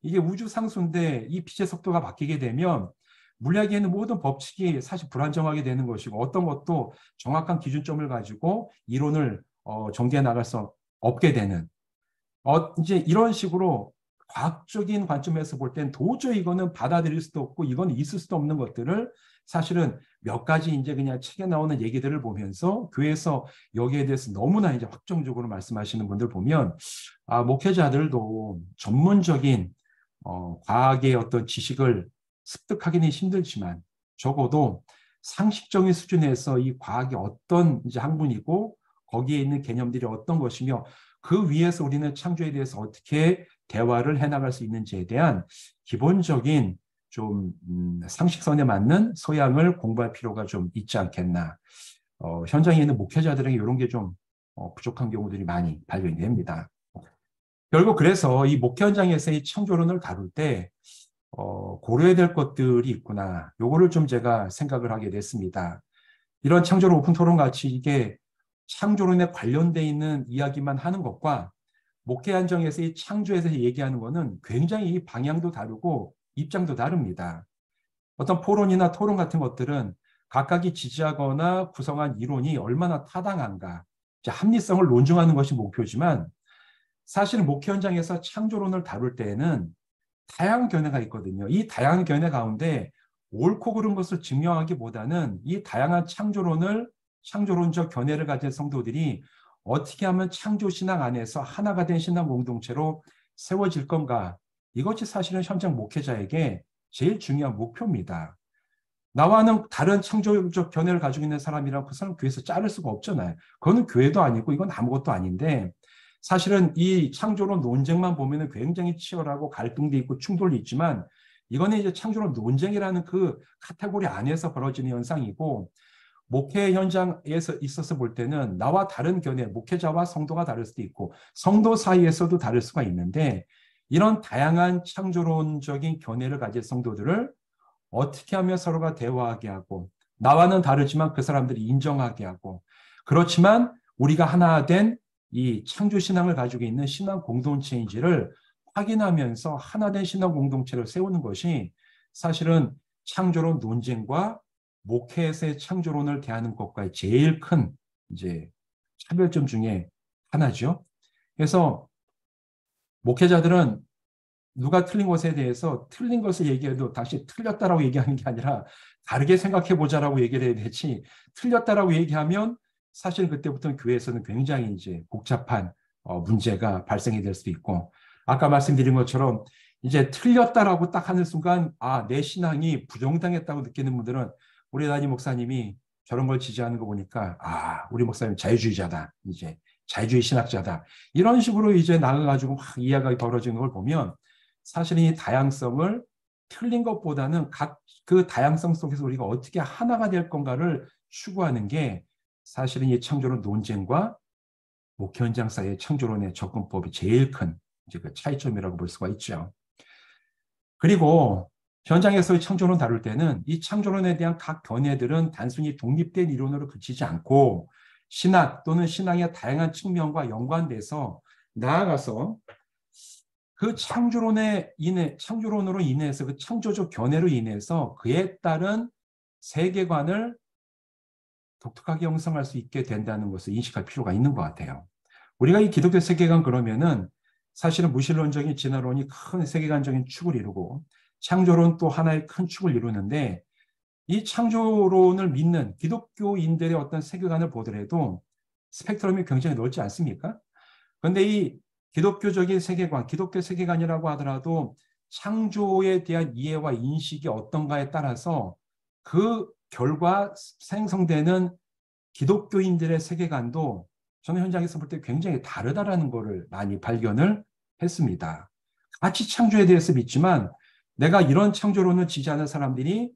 이게 우주 상수인데 이 빛의 속도가 바뀌게 되면 물리학에 있는 모든 법칙이 사실 불안정하게 되는 것이고 어떤 것도 정확한 기준점을 가지고 이론을 전개해 나갈 수 없게 되는 이제 이런 식으로 과학적인 관점에서 볼 땐 도저히 이거는 받아들일 수도 없고 이건 있을 수도 없는 것들을 사실은 몇 가지 이제 그냥 책에 나오는 얘기들을 보면서 교회에서 여기에 대해서 너무나 이제 확정적으로 말씀하시는 분들 보면 목회자들도 전문적인 과학의 어떤 지식을 습득하기는 힘들지만 적어도 상식적인 수준에서 이 과학이 어떤 이제 학문이고 거기에 있는 개념들이 어떤 것이며 그 위에서 우리는 창조에 대해서 어떻게 대화를 해나갈 수 있는지에 대한 기본적인 좀 상식선에 맞는 소양을 공부할 필요가 좀 있지 않겠나. 현장에 있는 목회자들에게 이런 게 좀 부족한 경우들이 많이 발견됩니다. 결국 그래서 이 목회 현장에서의 창조론을 다룰 때 고려해야 될 것들이 있구나. 요거를 좀 제가 생각을 하게 됐습니다. 이런 창조론 오픈 토론 같이 이게 창조론에 관련돼 있는 이야기만 하는 것과 목회 현장에서의 창조에서 얘기하는 거는 굉장히 방향도 다르고 입장도 다릅니다. 어떤 포론이나 토론 같은 것들은 각각이 지지하거나 구성한 이론이 얼마나 타당한가, 합리성을 논증하는 것이 목표지만 사실 목회 현장에서 창조론을 다룰 때에는 다양한 견해가 있거든요. 이 다양한 견해 가운데 옳고 그른 것을 증명하기보다는 이 다양한 창조론적 견해를 가진 성도들이 어떻게 하면 창조신앙 안에서 하나가 된 신앙 공동체로 세워질 건가. 이것이 사실은 현장 목회자에게 제일 중요한 목표입니다. 나와는 다른 창조적 견해를 가지고 있는 사람이랑 그 사람 교회에서 자를 수가 없잖아요. 그거는 교회도 아니고 이건 아무것도 아닌데 사실은 이 창조론 논쟁만 보면은 굉장히 치열하고 갈등도 있고 충돌도 있지만 이거는 이제 창조론 논쟁이라는 그 카테고리 안에서 벌어지는 현상이고 목회 현장에서 있어서 볼 때는 나와 다른 견해, 목회자와 성도가 다를 수도 있고 성도 사이에서도 다를 수가 있는데 이런 다양한 창조론적인 견해를 가진 성도들을 어떻게 하면 서로가 대화하게 하고 나와는 다르지만 그 사람들이 인정하게 하고 그렇지만 우리가 하나 된 이 창조신앙을 가지고 있는 신앙 공동체인지를 확인하면서 하나 된 신앙 공동체를 세우는 것이 사실은 창조론 논쟁과 목회에서의 창조론을 대하는 것과의 제일 큰 이제 차별점 중에 하나죠. 그래서 목회자들은 누가 틀린 것에 대해서 틀린 것을 얘기해도 다시 틀렸다라고 얘기하는 게 아니라 다르게 생각해 보자라고 얘기를 해야 되지 틀렸다라고 얘기하면 사실 그때부터는 교회에서는 굉장히 이제 복잡한 문제가 발생이 될 수도 있고 아까 말씀드린 것처럼 이제 틀렸다라고 딱 하는 순간 내 신앙이 부정당했다고 느끼는 분들은 우리 담임 목사님이 저런 걸 지지하는 거 보니까 우리 목사님 자유주의자다. 이제 자유주의 신학자다. 이런 식으로 이제 나가가지고 막 이야기가 벌어지는 걸 보면 사실은 이 다양성을 틀린 것보다는 각 그 다양성 속에서 우리가 어떻게 하나가 될 건가를 추구하는 게 사실은 이 창조론 논쟁과 목회 현장 사이의 창조론의 접근법이 제일 큰 이제 그 차이점이라고 볼 수가 있죠. 그리고 현장에서의 창조론 다룰 때는 이 창조론에 대한 각 견해들은 단순히 독립된 이론으로 그치지 않고 신학 또는 신앙의 다양한 측면과 연관돼서 나아가서 그 창조론으로 인해서 그 창조적 견해로 인해서 그에 따른 세계관을 독특하게 형성할 수 있게 된다는 것을 인식할 필요가 있는 것 같아요. 우리가 이 기독교 세계관 그러면은 사실은 무신론적인 진화론이 큰 세계관적인 축을 이루고 창조론 또 하나의 큰 축을 이루는데 이 창조론을 믿는 기독교인들의 어떤 세계관을 보더라도 스펙트럼이 굉장히 넓지 않습니까? 그런데 이 기독교적인 세계관, 기독교 세계관이라고 하더라도 창조에 대한 이해와 인식이 어떤가에 따라서 그 결과 생성되는 기독교인들의 세계관도 저는 현장에서 볼 때 굉장히 다르다라는 것을 많이 발견을 했습니다. 같이 창조에 대해서 믿지만 내가 이런 창조론을 지지하는 사람들이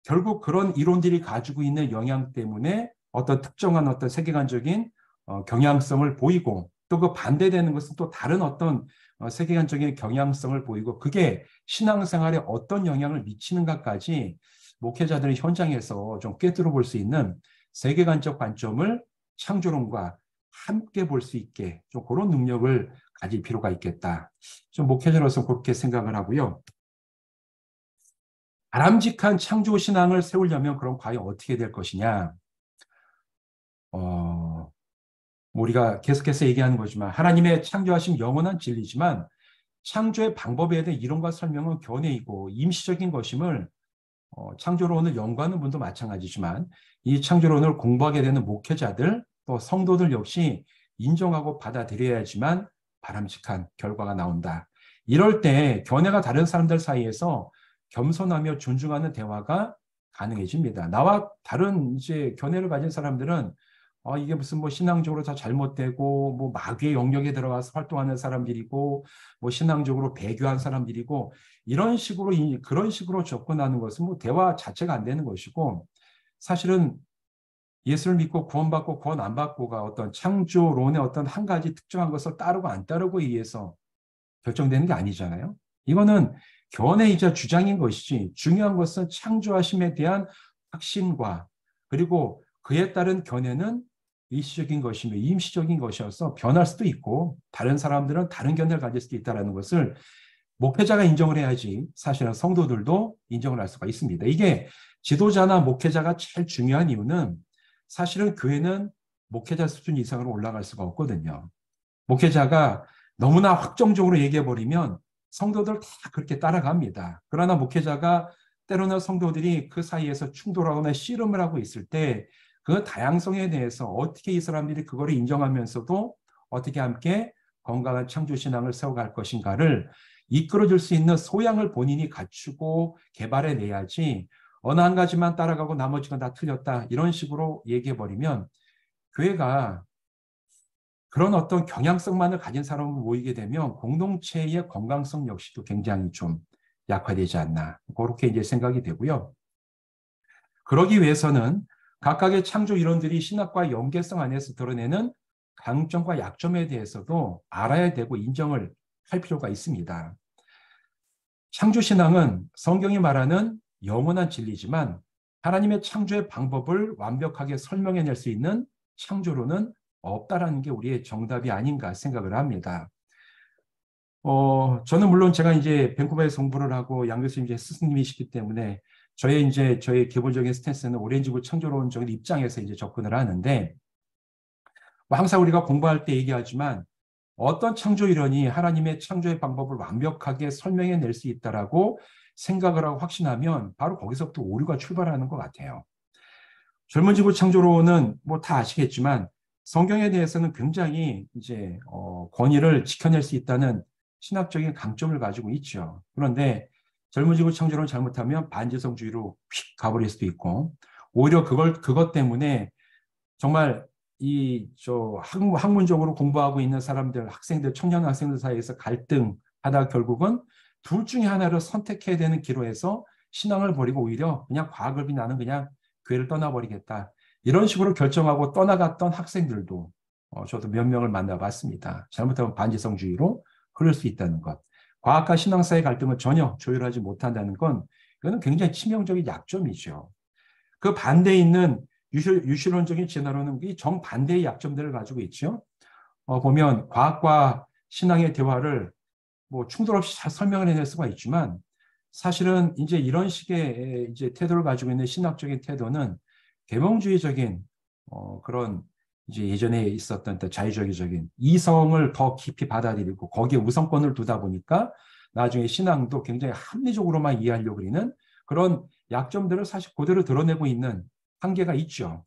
결국 그런 이론들이 가지고 있는 영향 때문에 어떤 특정한 어떤 세계관적인 경향성을 보이고 또 그 반대되는 것은 또 다른 어떤 세계관적인 경향성을 보이고 그게 신앙생활에 어떤 영향을 미치는가까지 목회자들의 현장에서 좀 꿰뚫어 볼 수 있는 세계관적 관점을 창조론과 함께 볼 수 있게 좀 그런 능력을 가질 필요가 있겠다. 좀 목회자로서 그렇게 생각을 하고요. 바람직한 창조 신앙을 세우려면 그럼 과연 어떻게 될 것이냐? 우리가 계속해서 얘기하는 거지만 하나님의 창조하신 영원한 진리지만 창조의 방법에 대한 이론과 설명은 견해이고 임시적인 것임을 창조론을 연구하는 분도 마찬가지지만 이 창조론을 공부하게 되는 목회자들 또 성도들 역시 인정하고 받아들여야지만 바람직한 결과가 나온다. 이럴 때 견해가 다른 사람들 사이에서 겸손하며 존중하는 대화가 가능해집니다. 나와 다른 이제 견해를 가진 사람들은 이게 무슨 뭐 신앙적으로 다 잘못되고 뭐 마귀의 영역에 들어가서 활동하는 사람들이고 뭐 신앙적으로 배교한 사람들이고 이런 식으로 그런 식으로 접근하는 것은 뭐 대화 자체가 안 되는 것이고 사실은 예수를 믿고 구원받고 구원 안 받고가 어떤 창조론의 어떤 한 가지 특정한 것을 따르고 안 따르고에 의해서 결정되는 게 아니잖아요. 이거는 견해이자 주장인 것이지 중요한 것은 창조하심에 대한 확신과 그리고 그에 따른 견해는 일시적인 것이며 임시적인 것이어서 변할 수도 있고 다른 사람들은 다른 견해를 가질 수도 있다는 것을 목회자가 인정을 해야지 사실은 성도들도 인정을 할 수가 있습니다. 이게 지도자나 목회자가 제일 중요한 이유는 사실은 교회는 목회자 수준 이상으로 올라갈 수가 없거든요. 목회자가 너무나 확정적으로 얘기해버리면 성도들 다 그렇게 따라갑니다. 그러나 목회자가 때로는 성도들이 그 사이에서 충돌하거나 씨름을 하고 있을 때 그 다양성에 대해서 어떻게 이 사람들이 그거를 인정하면서도 어떻게 함께 건강한 창조신앙을 세워갈 것인가를 이끌어줄 수 있는 소양을 본인이 갖추고 개발해내야지 어느 한 가지만 따라가고 나머지가 다 틀렸다 이런 식으로 얘기해버리면 교회가 그런 어떤 경향성만을 가진 사람을 모이게 되면 공동체의 건강성 역시도 굉장히 좀 약화되지 않나 그렇게 이제 생각이 되고요. 그러기 위해서는 각각의 창조 이론들이 신학과의 연계성 안에서 드러내는 강점과 약점에 대해서도 알아야 되고 인정을 할 필요가 있습니다. 창조신앙은 성경이 말하는 영원한 진리지만 하나님의 창조의 방법을 완벽하게 설명해낼 수 있는 창조론은 없다라는 게 우리의 정답이 아닌가 생각을 합니다. 저는 물론 제가 이제 밴쿠버에서 공부를 하고 양 교수님 이제 스승님이시기 때문에 저의 기본적인 스탠스는 오렌지구 창조론적인 입장에서 이제 접근을 하는데 뭐 항상 우리가 공부할 때 얘기하지만 어떤 창조 이론이 하나님의 창조의 방법을 완벽하게 설명해낼 수 있다라고 생각을 하고 확신하면 바로 거기서부터 오류가 출발하는 것 같아요. 젊은 지구 창조론은 뭐 다 아시겠지만 성경에 대해서는 굉장히 이제 권위를 지켜낼 수 있다는 신학적인 강점을 가지고 있죠. 그런데 젊은 지구 창조론을 잘못하면 반지성주의로 휙 가버릴 수도 있고 오히려 그것 때문에 정말 학문적으로 공부하고 있는 사람들, 학생들, 청년 학생들 사이에서 갈등하다 결국은 둘 중에 하나를 선택해야 되는 기로에서 신앙을 버리고 오히려 그냥 과학을 나는 그냥 교회를 떠나버리겠다. 이런 식으로 결정하고 떠나갔던 학생들도 저도 몇 명을 만나봤습니다. 잘못하면 반지성주의로 흐를 수 있다는 것. 과학과 신앙 사이의 갈등을 전혀 조율하지 못한다는 건 이거는 굉장히 치명적인 약점이죠. 그 반대에 있는 유실론적인 진화론은 이 정반대의 약점들을 가지고 있죠. 보면 과학과 신앙의 대화를 뭐 충돌 없이 잘 설명을 해낼 수가 있지만 사실은 이제 이런 식의 이제 태도를 가지고 있는 신학적인 태도는 계몽주의적인 그런 이제 예전에 있었던 자유주의적인 이성을 더 깊이 받아들이고 거기에 우선권을 두다 보니까 나중에 신앙도 굉장히 합리적으로만 이해하려고 그러는 그런 약점들을 사실 그대로 드러내고 있는 한계가 있죠.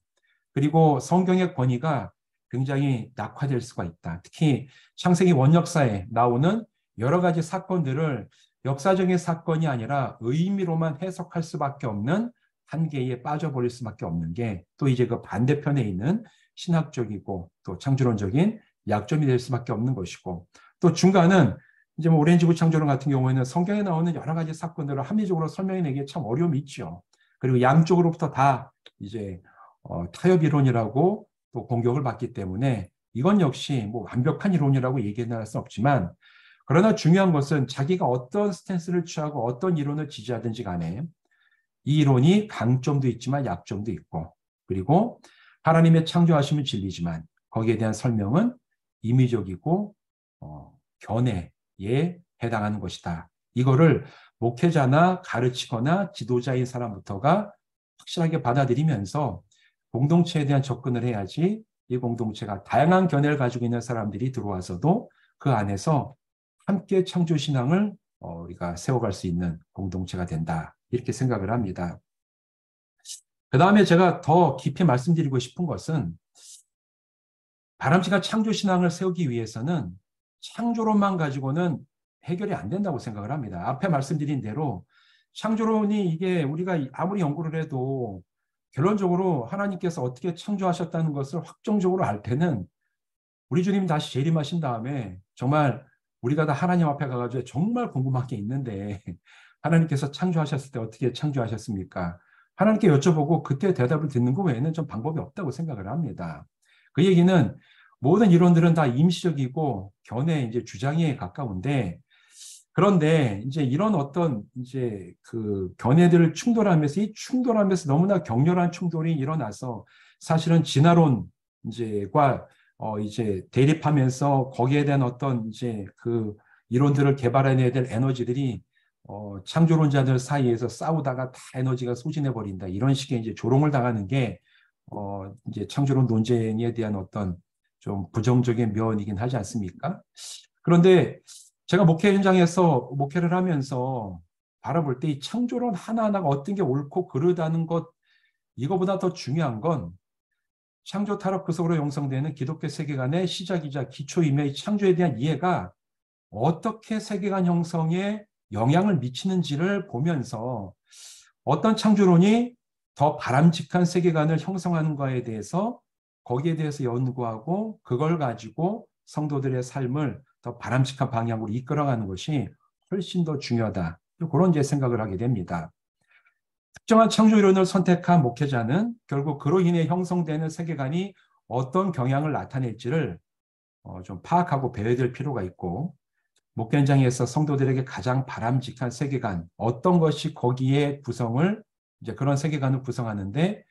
그리고 성경의 권위가 굉장히 낙화될 수가 있다. 특히 창세기 원역사에 나오는 여러 가지 사건들을 역사적인 사건이 아니라 의미로만 해석할 수밖에 없는 한계에 빠져버릴 수밖에 없는 게 또 이제 그 반대편에 있는 신학적이고 또 창조론적인 약점이 될 수밖에 없는 것이고, 또 중간은 이제 뭐 오렌지부 창조론 같은 경우에는 성경에 나오는 여러 가지 사건들을 합리적으로 설명해내기에 참 어려움이 있죠. 그리고 양쪽으로부터 다 이제 타협 이론이라고 또 공격을 받기 때문에 이건 역시 뭐 완벽한 이론이라고 얘기할 수 없지만, 그러나 중요한 것은 자기가 어떤 스탠스를 취하고 어떤 이론을 지지하든지 간에 이 이론이 강점도 있지만 약점도 있고, 그리고 하나님의 창조하심은 진리지만 거기에 대한 설명은 임의적이고 견해에 해당하는 것이다. 이거를 목회자나 가르치거나 지도자인 사람부터가 확실하게 받아들이면서 공동체에 대한 접근을 해야지 이 공동체가 다양한 견해를 가지고 있는 사람들이 들어와서도 그 안에서 함께 창조신앙을 우리가 세워갈 수 있는 공동체가 된다. 이렇게 생각을 합니다. 그 다음에 제가 더 깊이 말씀드리고 싶은 것은 바람직한 창조신앙을 세우기 위해서는 창조론만 가지고는 해결이 안 된다고 생각을 합니다. 앞에 말씀드린 대로 창조론이 이게 우리가 아무리 연구를 해도 결론적으로 하나님께서 어떻게 창조하셨다는 것을 확정적으로 알 때는 우리 주님이 다시 재림하신 다음에 정말 우리가 다 하나님 앞에 가가지고 정말 궁금한 게 있는데 하나님께서 창조하셨을 때 어떻게 창조하셨습니까? 하나님께 여쭤보고 그때 대답을 듣는 것 외에는 좀 방법이 없다고 생각을 합니다. 그 얘기는 모든 이론들은 다 임시적이고 견해 이제 주장에 가까운데, 그런데 이제 이런 어떤 이제 그 견해들을 충돌하면서 이 충돌하면서 너무나 격렬한 충돌이 일어나서 사실은 진화론 이제과 이제 대립하면서 거기에 대한 어떤 이제 그 이론들을 개발해내야 될 에너지들이 창조론자들 사이에서 싸우다가 다 에너지가 소진해 버린다. 이런 식의 이제 조롱을 당하는 게 이제 창조론 논쟁에 대한 어떤 좀 부정적인 면이긴 하지 않습니까? 그런데 제가 목회 현장에서 목회를 하면서 바라볼 때 이 창조론 하나하나가 어떤 게 옳고 그르다는 것, 이거보다 더 중요한 건 창조 타락 그 속으로 형성되는 기독교 세계관의 시작이자 기초이며 이 창조에 대한 이해가 어떻게 세계관 형성에 영향을 미치는지를 보면서 어떤 창조론이 더 바람직한 세계관을 형성하는가에 대해서 거기에 대해서 연구하고 그걸 가지고 성도들의 삶을 더 바람직한 방향으로 이끌어가는 것이 훨씬 더 중요하다. 그런 제 생각을 하게 됩니다. 특정한 창조 이론을 선택한 목회자는 결국 그로 인해 형성되는 세계관이 어떤 경향을 나타낼지를 좀 파악하고 배워야 될 필요가 있고, 목회 현장에서 성도들에게 가장 바람직한 세계관, 어떤 것이 거기에 구성을 이제 그런 세계관을 구성하는데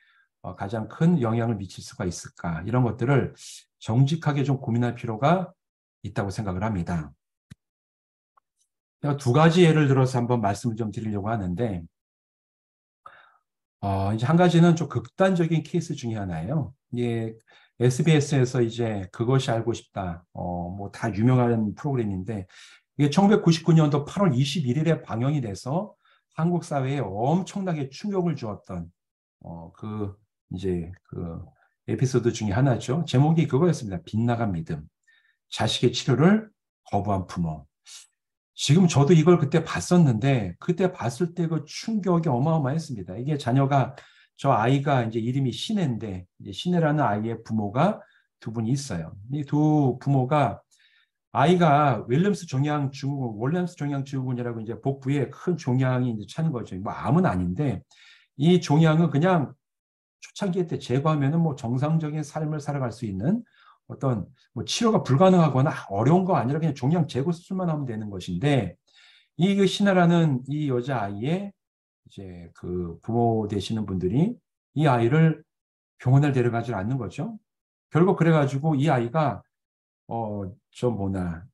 가장 큰 영향을 미칠 수가 있을까, 이런 것들을 정직하게 좀 고민할 필요가 있다고 생각을 합니다. 제가 두 가지 예를 들어서 한번 말씀을 좀 드리려고 하는데, 이제 한 가지는 좀 극단적인 케이스 중에 하나예요. 예, SBS에서 이제 그것이 알고 싶다, 뭐 다 유명한 프로그램인데, 이게 1999년도 8월 21일에 방영이 돼서 한국 사회에 엄청나게 충격을 주었던, 그, 이제 그 에피소드 중에 하나죠. 제목이 그거였습니다. 빗나간 믿음. 자식의 치료를 거부한 부모. 지금 저도 이걸 그때 봤었는데, 그때 봤을 때 그 충격이 어마어마했습니다. 이게 자녀가, 저 아이가 이제 이름이 신혜인데, 이제 신혜라는 아이의 부모가 두 분이 있어요. 이 두 부모가, 아이가 윌리엄스 종양 증후군이라고 이제 복부에 큰 종양이 이제 차는 거죠. 뭐 암은 아닌데, 이 종양은 그냥 초창기 때 제거하면은 뭐 정상적인 삶을 살아갈 수 있는 어떤 뭐 치료가 불가능하거나 어려운 거 아니라 그냥 종양 제거 수술만 하면 되는 것인데, 이 신하라는 이 여자아이의 이제 그 부모 되시는 분들이 이 아이를 병원을 데려가지 않는 거죠. 결국 그래가지고 이 아이가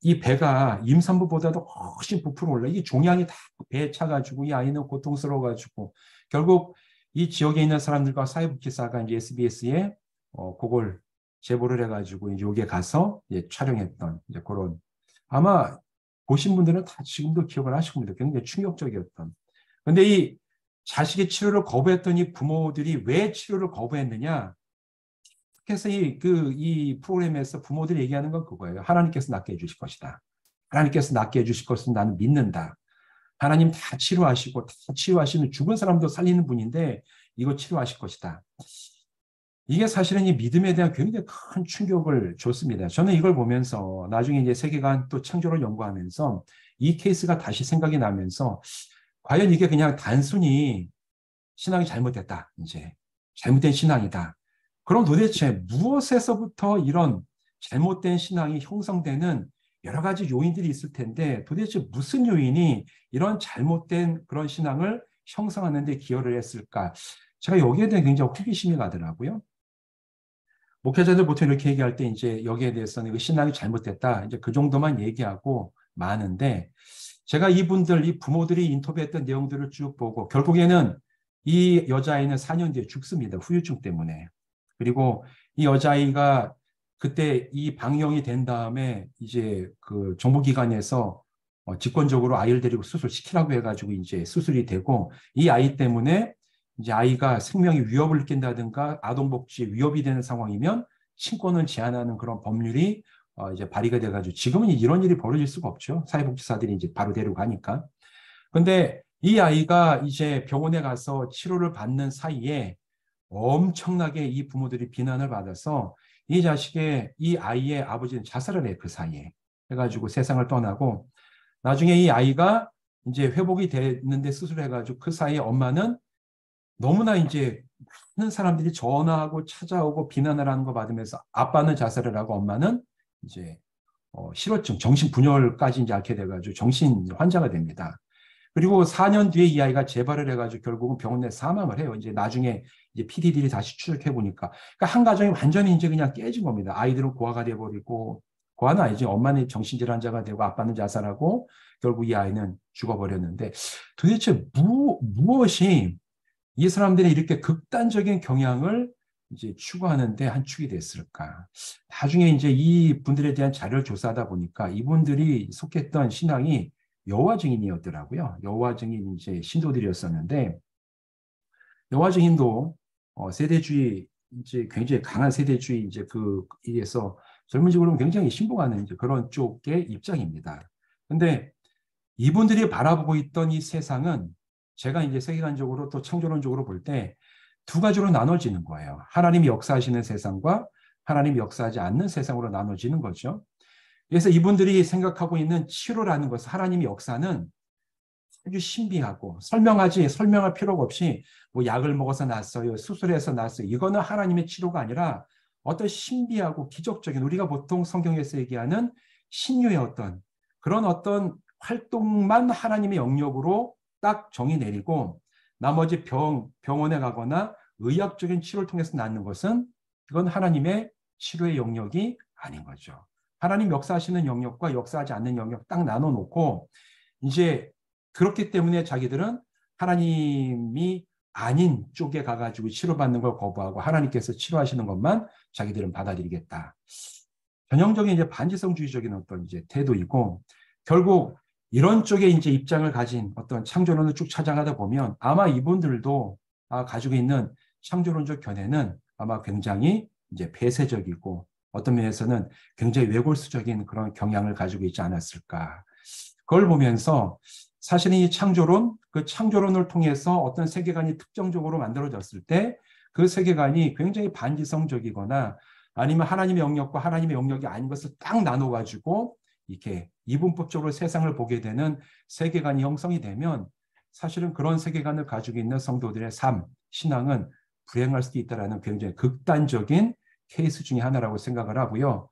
이 배가 임산부보다도 훨씬 부풀어 올라. 이게 종양이 다 배에 차가지고 이 아이는 고통스러워가지고 결국 이 지역에 있는 사람들과 사회복지사가 이제 SBS에 그걸 제보를 해가지고 이제 여기에 가서 이제 촬영했던 이제 그런, 아마 보신 분들은 다 지금도 기억을 하실 겁니다. 굉장히 충격적이었던. 근데 이 자식의 치료를 거부했더니 부모들이 왜 치료를 거부했느냐? 그래서 이 프로그램에서 부모들이 얘기하는 건 그거예요. 하나님께서 낫게 해주실 것이다. 하나님께서 낫게 해주실 것을 나는 믿는다. 하나님 다 치료하시고 다 치유하시는 죽은 사람도 살리는 분인데 이거 치료하실 것이다. 이게 사실은 이 믿음에 대한 굉장히 큰 충격을 줬습니다. 저는 이걸 보면서 나중에 이제 세계관 또 창조를 연구하면서 이 케이스가 다시 생각이 나면서 과연 이게 그냥 단순히 신앙이 잘못됐다. 이제 잘못된 신앙이다. 그럼 도대체 무엇에서부터 이런 잘못된 신앙이 형성되는 여러 가지 요인들이 있을 텐데 도대체 무슨 요인이 이런 잘못된 그런 신앙을 형성하는 데 기여를 했을까? 제가 여기에 대해 굉장히 호기심이 가더라고요. 목회자들 보통 이렇게 얘기할 때 이제 여기에 대해서는 신앙이 잘못됐다. 이제 그 정도만 얘기하고 마는데 제가 이분들, 이 부모들이 인터뷰했던 내용들을 쭉 보고 결국에는 이 여자아이는 4년 뒤에 죽습니다. 후유증 때문에. 그리고 이 여자아이가 그때 이 방영이 된 다음에 이제 그 정보기관에서 직권적으로 아이를 데리고 수술시키라고 해가지고 이제 수술이 되고 이 아이 때문에 이제 아이가 생명이 위협을 느낀다든가 아동복지 위협이 되는 상황이면 친권을 제한하는 그런 법률이 이제 발의가 돼가지고 지금은 이런 일이 벌어질 수가 없죠. 사회복지사들이 이제 바로 데려가니까. 근데 이 아이가 이제 병원에 가서 치료를 받는 사이에 엄청나게 이 부모들이 비난을 받아서 이 아이의 아버지는 자살을 해, 그 사이에. 해가지고 세상을 떠나고 나중에 이 아이가 이제 회복이 됐는데 수술해가지고 그 사이에 엄마는 너무나 이제 많은 사람들이 전화하고 찾아오고 비난을 하는 거 받으면서 아빠는 자살을 하고 엄마는 이제 실어증, 정신분열까지 이제 앓게 돼가지고 정신 환자가 됩니다. 그리고 4년 뒤에 이 아이가 재발을 해가지고 결국은 병원 내 사망을 해요. 이제 나중에 이제 PD들이 다시 추적해 보니까. 그러니까 한 가정이 완전히 이제 그냥 깨진 겁니다. 아이들은 고아가 돼버리고, 고아는 아니지. 엄마는 정신질환자가 되고 아빠는 자살하고 결국 이 아이는 죽어버렸는데 도대체 무엇이 이 사람들이 이렇게 극단적인 경향을 이제 추구하는데 한 축이 됐을까? 나중에 이제 이 분들에 대한 자료를 조사하다 보니까 이분들이 속했던 신앙이 여호와 증인이었더라고요. 여호와 증인 이제 신도들이었었는데 여호와 증인도 세대주의 이제 굉장히 강한 세대주의 이제 그 일에서 젊은이적으로는 굉장히 신봉하는 이제 그런 쪽의 입장입니다. 근데 이분들이 바라보고 있던 이 세상은 제가 이제 세계관적으로 또 창조론적으로 볼 때 두 가지로 나눠지는 거예요. 하나님이 역사하시는 세상과 하나님이 역사하지 않는 세상으로 나눠지는 거죠. 그래서 이분들이 생각하고 있는 치료라는 것은 하나님의 역사는 아주 신비하고 설명할 필요가 없이 뭐 약을 먹어서 낫어요. 수술해서 낫어요. 이거는 하나님의 치료가 아니라 어떤 신비하고 기적적인 우리가 보통 성경에서 얘기하는 신유의 그런 어떤 활동만 하나님의 영역으로 딱 정의 내리고 나머지 병원에 가거나 의학적인 치료를 통해서 낫는 것은 그건 하나님의 치료의 영역이 아닌 거죠. 하나님 역사하시는 영역과 역사하지 않는 영역 딱 나눠놓고 이제 그렇기 때문에 자기들은 하나님이 아닌 쪽에 가가지고 치료받는 걸 거부하고 하나님께서 치료하시는 것만 자기들은 받아들이겠다. 전형적인 이제 반지성주의적인 어떤 이제 태도이고 결국 이런 쪽에 이제 입장을 가진 어떤 창조론을 쭉 찾아가다 보면 아마 이분들도 가지고 있는 창조론적 견해는 아마 굉장히 이제 폐쇄적이고 어떤 면에서는 굉장히 외골수적인 그런 경향을 가지고 있지 않았을까. 그걸 보면서 사실은 이 창조론, 그 창조론을 통해서 어떤 세계관이 특정적으로 만들어졌을 때 그 세계관이 굉장히 반지성적이거나 아니면 하나님의 영역과 하나님의 영역이 아닌 것을 딱 나눠가지고 이렇게 이분법적으로 세상을 보게 되는 세계관이 형성이 되면 사실은 그런 세계관을 가지고 있는 성도들의 삶, 신앙은 불행할 수도 있다는 굉장히 극단적인 케이스 중에 하나라고 생각을 하고요.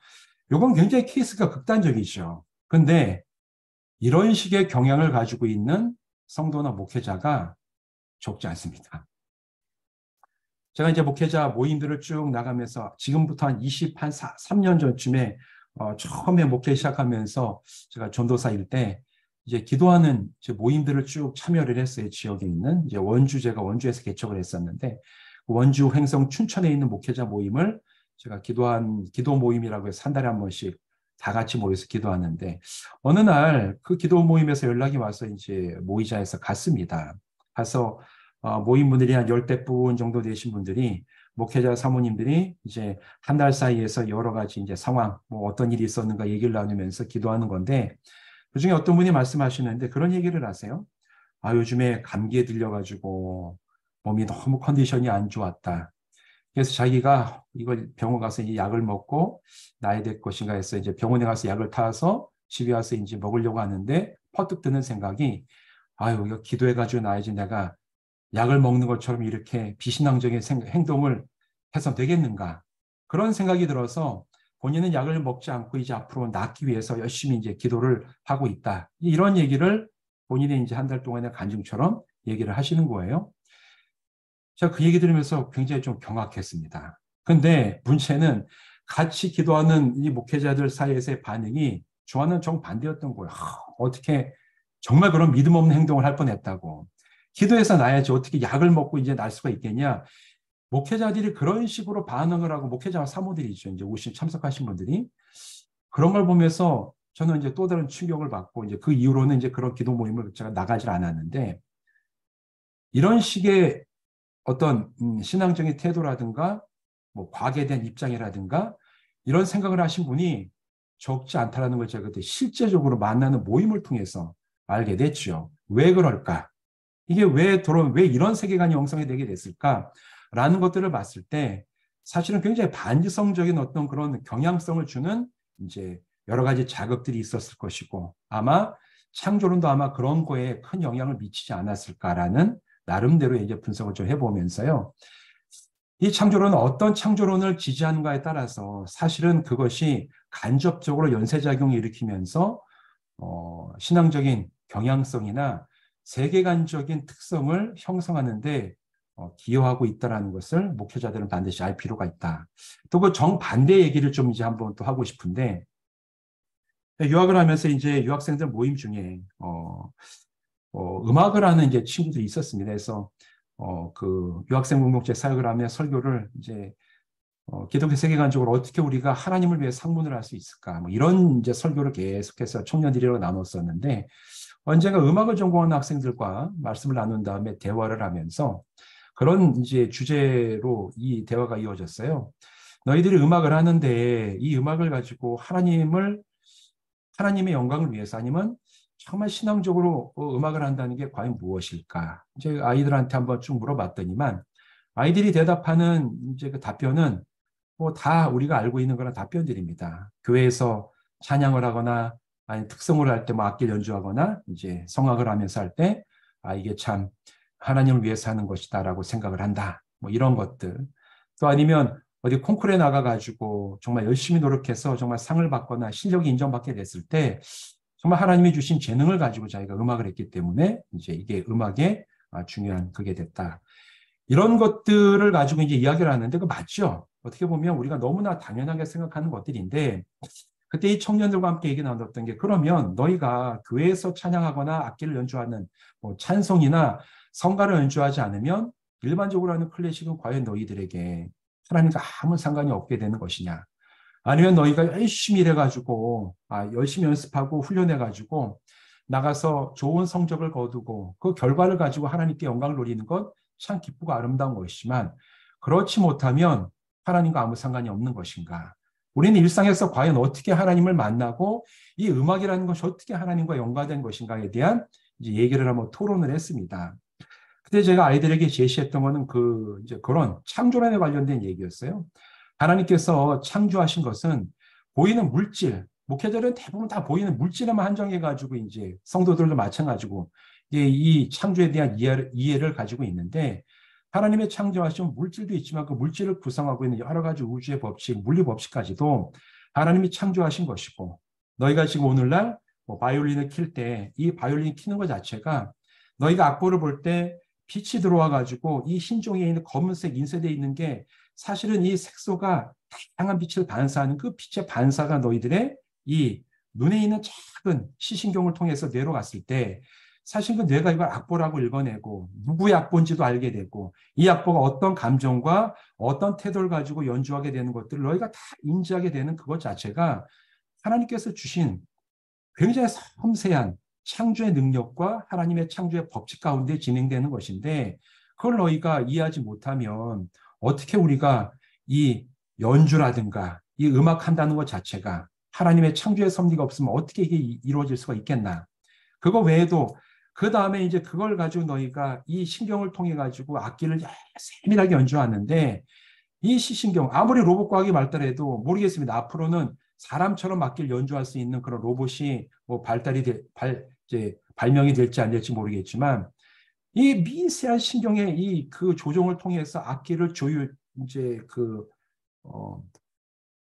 이건 굉장히 케이스가 극단적이죠. 근데 이런 식의 경향을 가지고 있는 성도나 목회자가 적지 않습니다. 제가 이제 목회자 모임들을 쭉 나가면서 지금부터 한 3년 전쯤에 처음에 목회 시작하면서 제가 전도사일 때 이제 기도하는 모임들을 쭉 참여를 했어요. 지역에 있는 이제 제가 원주에서 개척을 했었는데 원주 횡성 춘천에 있는 목회자 모임을 제가 기도 모임이라고 해서 한 달에 한 번씩 다 같이 모여서 기도하는데 어느 날 그 기도 모임에서 연락이 와서 이제 모이자에서 갔습니다. 가서 모임분들이 한 10분 정도 되신 분들이 목회자 사모님들이 이제 한 달 사이에서 여러 가지 이제 상황, 뭐 어떤 일이 있었는가 얘기를 나누면서 기도하는 건데 그중에 어떤 분이 말씀하시는데 그런 얘기를 하세요. 요즘에 감기에 들려가지고 몸이 너무 컨디션이 안 좋았다. 그래서 자기가 이걸 병원 가서 이 약을 먹고 나야 될 것인가 해서 이제 병원에 가서 약을 타서 집에 와서 이제 먹으려고 하는데 퍼뜩 드는 생각이 이거 기도해가지고 나야지 내가 약을 먹는 것처럼 이렇게 비신앙적인 행동을 해서 되겠는가. 그런 생각이 들어서 본인은 약을 먹지 않고 이제 앞으로 낫기 위해서 열심히 이제 기도를 하고 있다. 이런 얘기를 본인이 이제 한 달 동안의 간증처럼 얘기를 하시는 거예요. 제가 그 얘기 들으면서 굉장히 좀 경악했습니다. 근데 문제는 같이 기도하는 이 목회자들 사이에서의 반응이 저와는 정반대였던 거예요. 어떻게 정말 그런 믿음 없는 행동을 할 뻔했다고. 기도해서 나야지 어떻게 약을 먹고 이제 날 수가 있겠냐. 목회자들이 그런 식으로 반응을 하고 목회자와 사모들이 있죠. 이제 오신 참석하신 분들이 그런 걸 보면서 저는 이제 또 다른 충격을 받고 이제 그 이후로는 이제 그런 기도 모임을 제가 나가질 않았는데 이런 식의 어떤 신앙적인 태도라든가 뭐 과거에 대한 입장이라든가 이런 생각을 하신 분이 적지 않다라는 걸 제가 그때 실제적으로 만나는 모임을 통해서 알게 됐죠. 왜 그럴까? 이게 왜 이런 세계관이 형성이 되게 됐을까라는 것들을 봤을 때 사실은 굉장히 반지성적인 어떤 그런 경향성을 주는 이제 여러 가지 자극들이 있었을 것이고 아마 창조론도 아마 그런 거에 큰 영향을 미치지 않았을까라는 나름대로 이제 분석을 좀 해보면서요. 이 창조론은 어떤 창조론을 지지하는가에 따라서 사실은 그것이 간접적으로 연쇄작용을 일으키면서 신앙적인 경향성이나 세계관적인 특성을 형성하는데 기여하고 있다는 것을 목회자들은 반드시 알 필요가 있다. 또 그 정반대 얘기를 좀 이제 한번 또 하고 싶은데 유학을 하면서 이제 유학생들 모임 중에 음악을 하는 이제 친구들이 있었습니다. 그래서 그 유학생 공동체 사역을 하며 설교를 이제 기독교 세계관적으로 어떻게 우리가 하나님을 위해 상문을 할 수 있을까? 뭐 이런 이제 설교를 계속해서 청년들이랑 나눴었는데 언젠가 음악을 전공하는 학생들과 말씀을 나눈 다음에 대화를 하면서 그런 이제 주제로 이 대화가 이어졌어요. 너희들이 음악을 하는데 이 음악을 가지고 하나님의 영광을 위해서 아니면 정말 신앙적으로 음악을 한다는 게 과연 무엇일까? 이제 아이들한테 한번 쭉 물어봤더니만 아이들이 대답하는 이제 그 답변은 뭐 다 우리가 알고 있는 그런 답변들입니다. 교회에서 찬양을 하거나 아니 특성을 할 때 뭐 악기를 연주하거나 이제 성악을 하면서 할 때 이게 참 하나님을 위해서 하는 것이다라고 생각을 한다. 뭐 이런 것들. 또 아니면 어디 콩쿠르에 나가가지고 정말 열심히 노력해서 정말 상을 받거나 실력이 인정받게 됐을 때 정말 하나님이 주신 재능을 가지고 자기가 음악을 했기 때문에 이제 이게 음악의 중요한 그게 됐다. 이런 것들을 가지고 이제 이야기를 하는데 그 맞죠? 어떻게 보면 우리가 너무나 당연하게 생각하는 것들인데 그때 이 청년들과 함께 얘기 나눴던 게 그러면 너희가 교회에서 찬양하거나 악기를 연주하는 뭐 찬송이나 성가를 연주하지 않으면 일반적으로 하는 클래식은 과연 너희들에게 하나님과 아무 상관이 없게 되는 것이냐? 아니면 너희가 열심히 일해가지고 열심히 연습하고 훈련해가지고 나가서 좋은 성적을 거두고 그 결과를 가지고 하나님께 영광을 돌리는 것 참 기쁘고 아름다운 것이지만 그렇지 못하면 하나님과 아무 상관이 없는 것인가? 우리는 일상에서 과연 어떻게 하나님을 만나고 이 음악이라는 것이 어떻게 하나님과 연관된 것인가에 대한 이제 얘기를 한번 토론을 했습니다. 그때 제가 아이들에게 제시했던 거는 이제 그런 창조론에 관련된 얘기였어요. 하나님께서 창조하신 것은 보이는 물질, 목회자들은 대부분 다 보이는 물질에만 한정해가지고 이제 성도들도 마찬가지고 이 창조에 대한 이해를 가지고 있는데 하나님의 창조하신 물질도 있지만 그 물질을 구성하고 있는 여러 가지 우주의 법칙, 물리 법칙까지도 하나님이 창조하신 것이고 너희가 지금 오늘날 뭐 바이올린을 킬 때 이 바이올린 키는 것 자체가 너희가 악보를 볼 때 빛이 들어와 가지고 이 흰 종이에 있는 검은색 인쇄되어 있는 게 사실은 이 색소가 다양한 빛을 반사하는 그 빛의 반사가 너희들의 이 눈에 있는 작은 시신경을 통해서 뇌로 갔을 때 사실 그 뇌가 이걸 악보라고 읽어내고 누구의 악보인지도 알게 되고 이 악보가 어떤 감정과 어떤 태도를 가지고 연주하게 되는 것들을 너희가 다 인지하게 되는 그것 자체가 하나님께서 주신 굉장히 섬세한 창조의 능력과 하나님의 창조의 법칙 가운데 진행되는 것인데 그걸 너희가 이해하지 못하면 어떻게 우리가 이 연주라든가 이 음악 한다는 것 자체가 하나님의 창조의 섭리가 없으면 어떻게 이게 이루어질 수가 있겠나. 그거 외에도 그 다음에 이제 그걸 가지고 너희가 이 신경을 통해 가지고 악기를 세밀하게 연주하는데 이 시신경 아무리 로봇 과학이 발달해도 모르겠습니다. 앞으로는 사람처럼 악기를 연주할 수 있는 그런 로봇이 뭐 이제 발명이 될지 안 될지 모르겠지만 이 미세한 신경의 이 그 조종을 통해서 악기를 이제 어,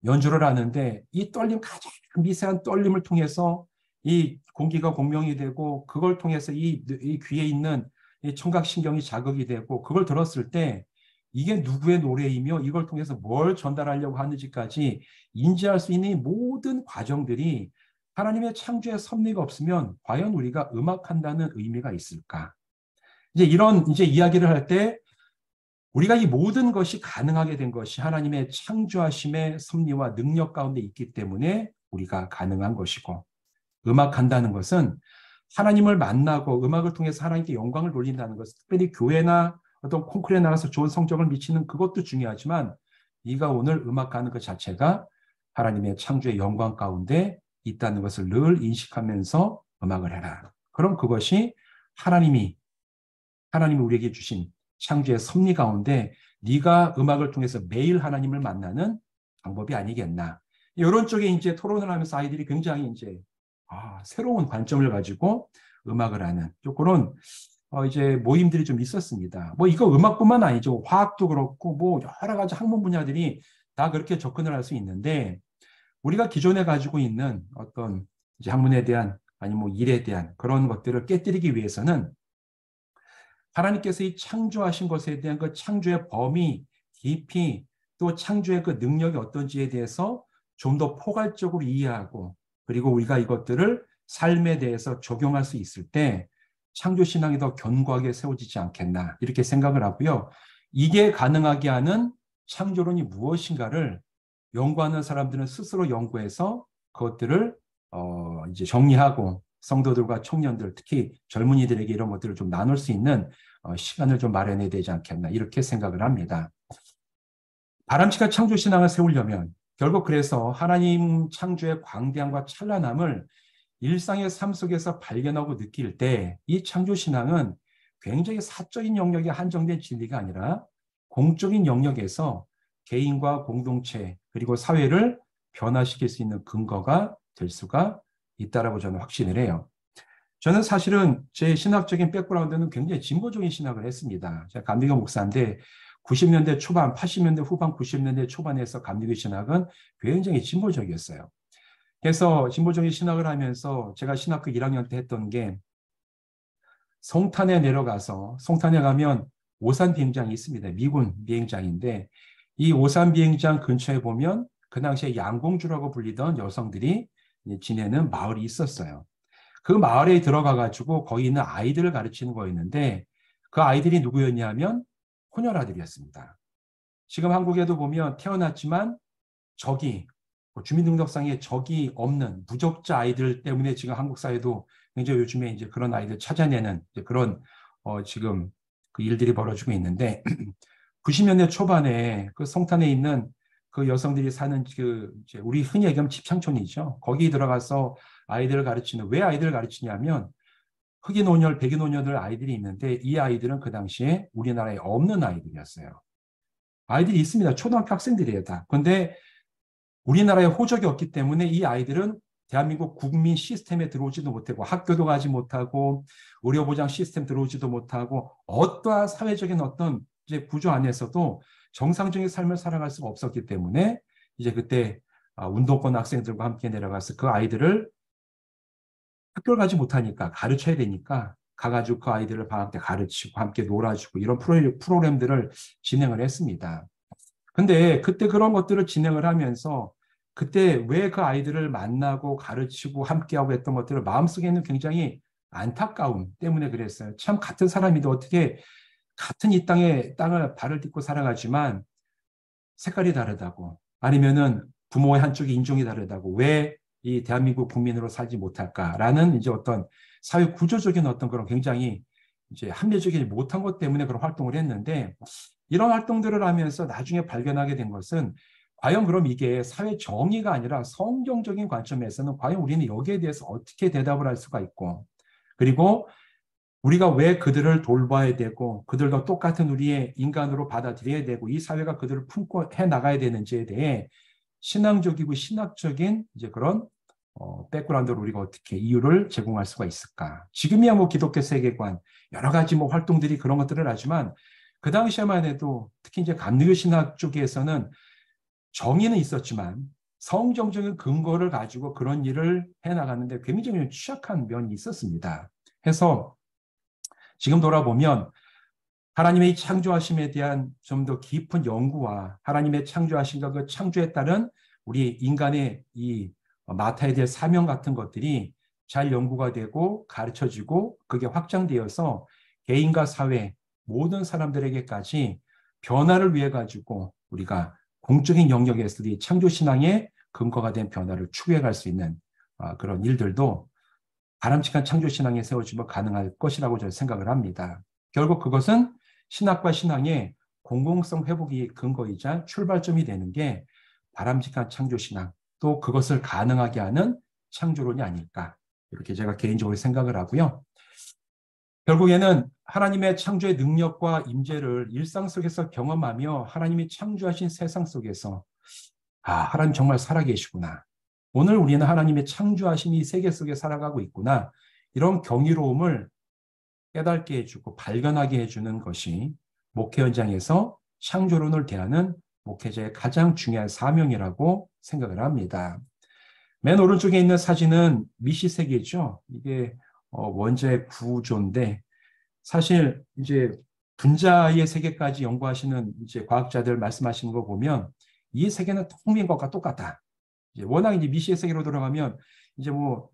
연주를 하는데 이 떨림 가장 미세한 떨림을 통해서 이 공기가 공명이 되고 그걸 통해서 이 귀에 있는 이 청각신경이 자극이 되고 그걸 들었을 때 이게 누구의 노래이며 이걸 통해서 뭘 전달하려고 하는지까지 인지할 수 있는 이 모든 과정들이 하나님의 창조의 섭리가 없으면 과연 우리가 음악한다는 의미가 있을까? 이제 이런 이제 이야기를 할 때 우리가 이 모든 것이 가능하게 된 것이 하나님의 창조하심의 섭리와 능력 가운데 있기 때문에 우리가 가능한 것이고 음악한다는 것은 하나님을 만나고 음악을 통해서 하나님께 영광을 돌린다는 것, 특별히 교회나 어떤 콩쿠르에 나가서 좋은 성적을 미치는 그것도 중요하지만 네가 오늘 음악하는 것 자체가 하나님의 창조의 영광 가운데 있다는 것을 늘 인식하면서 음악을 해라. 그럼 그것이 하나님이 우리에게 주신 창조의 섭리 가운데 네가 음악을 통해서 매일 하나님을 만나는 방법이 아니겠나. 이런 쪽에 이제 토론을 하면서 아이들이 굉장히 이제 새로운 관점을 가지고 음악을 하는 그런 이제 모임들이 좀 있었습니다. 뭐 이거 음악뿐만 아니죠. 화학도 그렇고 뭐 여러 가지 학문 분야들이 다 그렇게 접근을 할 수 있는데 우리가 기존에 가지고 있는 어떤 이제 학문에 대한 아니 뭐 일에 대한 그런 것들을 깨뜨리기 위해서는 하나님께서 이 창조하신 것에 대한 그 창조의 범위, 깊이, 또 창조의 그 능력이 어떤지에 대해서 좀 더 포괄적으로 이해하고 그리고 우리가 이것들을 삶에 대해서 적용할 수 있을 때 창조 신앙이 더 견고하게 세워지지 않겠나 이렇게 생각을 하고요. 이게 가능하게 하는 창조론이 무엇인가를 연구하는 사람들은 스스로 연구해서 그것들을 이제 정리하고 성도들과 청년들, 특히 젊은이들에게 이런 것들을 좀 나눌 수 있는 시간을 좀 마련해야 되지 않겠나 이렇게 생각을 합니다. 바람직한 창조 신앙을 세우려면 결국 그래서 하나님 창조의 광대함과 찬란함을 일상의 삶 속에서 발견하고 느낄 때 이 창조 신앙은 굉장히 사적인 영역에 한정된 진리가 아니라 공적인 영역에서 개인과 공동체 그리고 사회를 변화시킬 수 있는 근거가 될 수가 있다라고 저는 확신을 해요. 저는 사실은 제 신학적인 백그라운드는 굉장히 진보적인 신학을 했습니다. 제가 감리교 목사인데 90년대 초반, 80년대 후반, 90년대 초반에서 감리교 신학은 굉장히 진보적이었어요. 그래서 진보적인 신학을 하면서 제가 신학교 1학년 때 했던 게 송탄에 내려가서 송탄에 가면 오산 비행장이 있습니다. 미군 비행장인데 이 오산 비행장 근처에 보면 그 당시에 양공주라고 불리던 여성들이 지내는 마을이 있었어요. 그 마을에 들어가 가지고 거기 있는 아이들을 가르치는 거였는데 그 아이들이 누구였냐면 혼혈아들이었습니다. 지금 한국에도 보면 태어났지만 적이 주민등록상에 적이 없는 무적자 아이들 때문에 지금 한국 사회도 굉장히 요즘에 이제 그런 아이들 찾아내는 이제 그런 지금 그 일들이 벌어지고 있는데 90년대 초반에 그 송탄에 있는 그 여성들이 사는 그 이제 우리 흔히 얘기하면 집창촌이죠. 거기 들어가서 아이들을 가르치는 왜 아이들을 가르치냐면 흑인 혼혈, 백인 혼혈들 아이들이 있는데 이 아이들은 그 당시에 우리나라에 없는 아이들이었어요. 아이들이 있습니다. 초등학교 학생들이에요 다. 근데 우리나라에 호적이 없기 때문에 이 아이들은 대한민국 국민 시스템에 들어오지도 못하고 학교도 가지 못하고 의료보장 시스템 들어오지도 못하고 어떠한 사회적인 어떤 이제 구조 안에서도 정상적인 삶을 살아갈 수가 없었기 때문에 이제 그때 운동권 학생들과 함께 내려가서 그 아이들을 학교를 가지 못하니까 가르쳐야 되니까 가가지고 그 아이들을 방학 때 가르치고 함께 놀아주고 이런 프로그램들을 진행을 했습니다. 근데 그때 그런 것들을 진행을 하면서 그때 왜 그 아이들을 만나고 가르치고 함께하고 했던 것들을 마음속에는 굉장히 안타까움 때문에 그랬어요. 참 같은 사람이도 어떻게 같은 이 땅을 발을 딛고 살아가지만 색깔이 다르다고 아니면은 부모의 한쪽의 인종이 다르다고 왜 이 대한민국 국민으로 살지 못할까라는 이제 어떤 사회 구조적인 어떤 그런 굉장히 이제 합리적이지 못한 것 때문에 그런 활동을 했는데 이런 활동들을 하면서 나중에 발견하게 된 것은 과연 그럼 이게 사회 정의가 아니라 성경적인 관점에서는 과연 우리는 여기에 대해서 어떻게 대답을 할 수가 있고 그리고 우리가 왜 그들을 돌봐야 되고 그들과 똑같은 우리의 인간으로 받아들여야 되고 이 사회가 그들을 품고 해 나가야 되는지에 대해 신앙적이고 신학적인 이제 그런 백그라운드로 우리가 어떻게 이유를 제공할 수가 있을까? 지금이야 뭐 기독교 세계관 여러 가지 뭐 활동들이 그런 것들을 하지만 그 당시에만 해도 특히 이제 감리교 신학 쪽에서는 정의는 있었지만 성경적인 근거를 가지고 그런 일을 해 나가는데 굉장히 취약한 면이 있었습니다. 해서 지금 돌아보면 하나님의 창조하심에 대한 좀 더 깊은 연구와 하나님의 창조하심과 그 창조에 따른 우리 인간의 이 맡아야 될 사명 같은 것들이 잘 연구가 되고 가르쳐지고 그게 확장되어서 개인과 사회 모든 사람들에게까지 변화를 위해 가지고 우리가 공적인 영역에서 이 창조신앙의 근거가 된 변화를 추구해 갈 수 있는 그런 일들도 바람직한 창조신앙에 세워지면 가능할 것이라고 저는 생각을 합니다. 결국 그것은 신학과 신앙의 공공성 회복이 근거이자 출발점이 되는 게 바람직한 창조신앙, 또 그것을 가능하게 하는 창조론이 아닐까. 이렇게 제가 개인적으로 생각을 하고요. 결국에는 하나님의 창조의 능력과 임재를 일상 속에서 경험하며 하나님이 창조하신 세상 속에서 하나님 정말 살아계시구나. 오늘 우리는 하나님의 창조하신 이 세계 속에 살아가고 있구나. 이런 경이로움을 깨닫게 해주고 발견하게 해주는 것이 목회 현장에서 창조론을 대하는 목회자의 가장 중요한 사명이라고 생각을 합니다. 맨 오른쪽에 있는 사진은 미시세계죠. 이게 원자의 구조인데 사실 이제 분자의 세계까지 연구하시는 이제 과학자들 말씀하시는 거 보면 이 세계는 텅빈 것과 똑같다. 이제 워낙 이제 미시의 세계로 들어가면 이제 뭐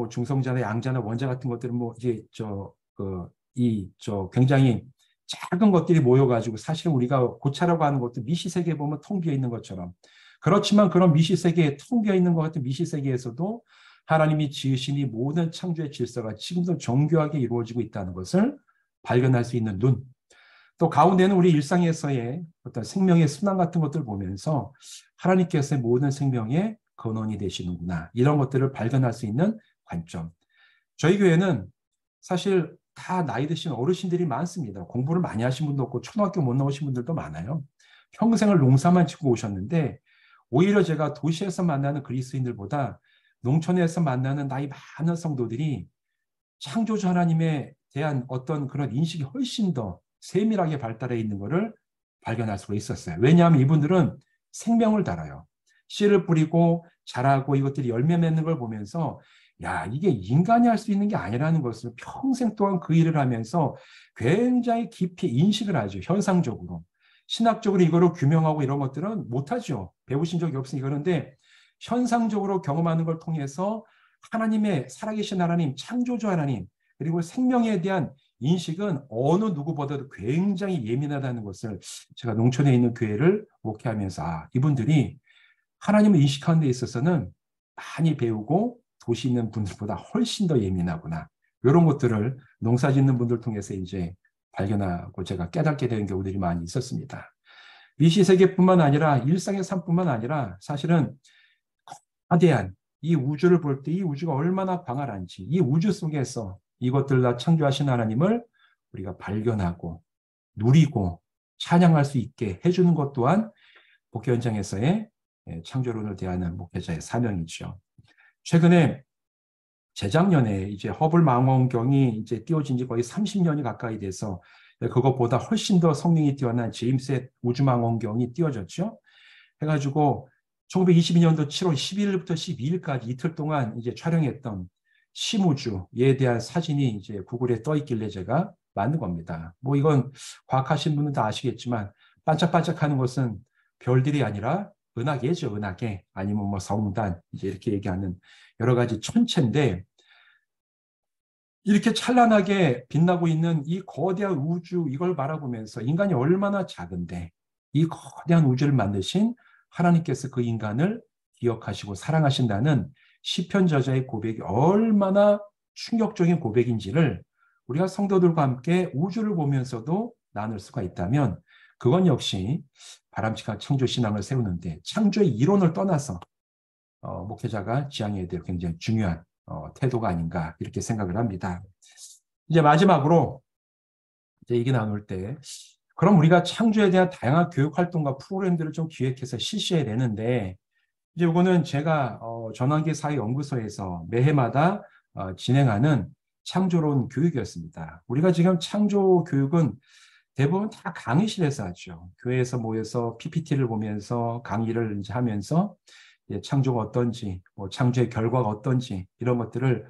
중성자나 양자나 원자 같은 것들은 뭐 이제 굉장히 작은 것들이 모여가지고 사실 우리가 고차라고 하는 것도 미시 세계에 보면 텅 비어 있는 것처럼 그렇지만 그런 미시 세계에 텅 비어 있는 것 같은 미시 세계에서도 하나님이 지으신 이 모든 창조의 질서가 지금도 정교하게 이루어지고 있다는 것을 발견할 수 있는 눈. 또 가운데는 우리 일상에서의 어떤 생명의 순환 같은 것들을 보면서 하나님께서의 모든 생명의 근원이 되시는구나. 이런 것들을 발견할 수 있는 관점. 저희 교회는 사실 다 나이 드신 어르신들이 많습니다. 공부를 많이 하신 분도 없고 초등학교 못 나오신 분들도 많아요. 평생을 농사만 짓고 오셨는데 오히려 제가 도시에서 만나는 그리스도인들보다 농촌에서 만나는 나이 많은 성도들이 창조주 하나님에 대한 어떤 그런 인식이 훨씬 더 세밀하게 발달해 있는 것을 발견할 수가 있었어요. 왜냐하면 이분들은 생명을 달아요. 씨를 뿌리고 자라고 이것들이 열매 맺는 걸 보면서 야, 이게 인간이 할 수 있는 게 아니라는 것을 평생 동안 그 일을 하면서 굉장히 깊이 인식을 하죠. 현상적으로. 신학적으로 이거를 규명하고 이런 것들은 못하죠. 배우신 적이 없으니 그런데 현상적으로 경험하는 걸 통해서 하나님의 살아계신 하나님, 창조주 하나님, 그리고 생명에 대한 인식은 어느 누구보다도 굉장히 예민하다는 것을 제가 농촌에 있는 교회를 목회하면서 이분들이 하나님을 인식하는 데 있어서는 많이 배우고 도시 있는 분들보다 훨씬 더 예민하구나. 이런 것들을 농사 짓는 분들 통해서 이제 발견하고 제가 깨닫게 되는 경우들이 많이 있었습니다. 미시세계뿐만 아니라 일상의 삶뿐만 아니라 사실은 거대한 이 우주를 볼 때 이 우주가 얼마나 광활한지 이 우주 속에서 이것들 다 창조하신 하나님을 우리가 발견하고 누리고 찬양할 수 있게 해주는 것 또한 목회 현장에서의 창조론을 대하는 목회자의 사명이죠. 최근에 재작년에 이제 허블 망원경이 이제 띄워진 지 거의 30년이 가까이 돼서 그것보다 훨씬 더 성능이 뛰어난 제임스 우주 망원경이 띄워졌죠. 해가지고 1922년도 7월 11일부터 12일까지 이틀 동안 이제 촬영했던 심우주에 대한 사진이 이제 구글에 떠 있길래 제가 만든 겁니다. 뭐 이건 과학하신 분은 다 아시겠지만 반짝반짝하는 것은 별들이 아니라 은하계죠, 은하계. 아니면 뭐 성단 이제 이렇게 얘기하는 여러 가지 천체인데 이렇게 찬란하게 빛나고 있는 이 거대한 우주 이걸 바라보면서 인간이 얼마나 작은데 이 거대한 우주를 만드신 하나님께서 그 인간을 기억하시고 사랑하신다는 시편 저자의 고백이 얼마나 충격적인 고백인지를 우리가 성도들과 함께 우주를 보면서도 나눌 수가 있다면 그건 역시 바람직한 창조신앙을 세우는데 창조의 이론을 떠나서 목회자가 지향해야 될 굉장히 중요한 태도가 아닌가 이렇게 생각을 합니다. 이제 마지막으로 이제 얘기 나눌 때 그럼 우리가 창조에 대한 다양한 교육 활동과 프로그램들을 좀 기획해서 실시해야 되는데 이제 이거는 제가 전환기 사회연구소에서 매해마다 진행하는 창조론 교육이었습니다. 우리가 지금 창조 교육은 대부분 다 강의실에서 하죠. 교회에서 모여서 PPT를 보면서 강의를 이제 하면서 창조가 어떤지, 뭐 창조의 결과가 어떤지 이런 것들을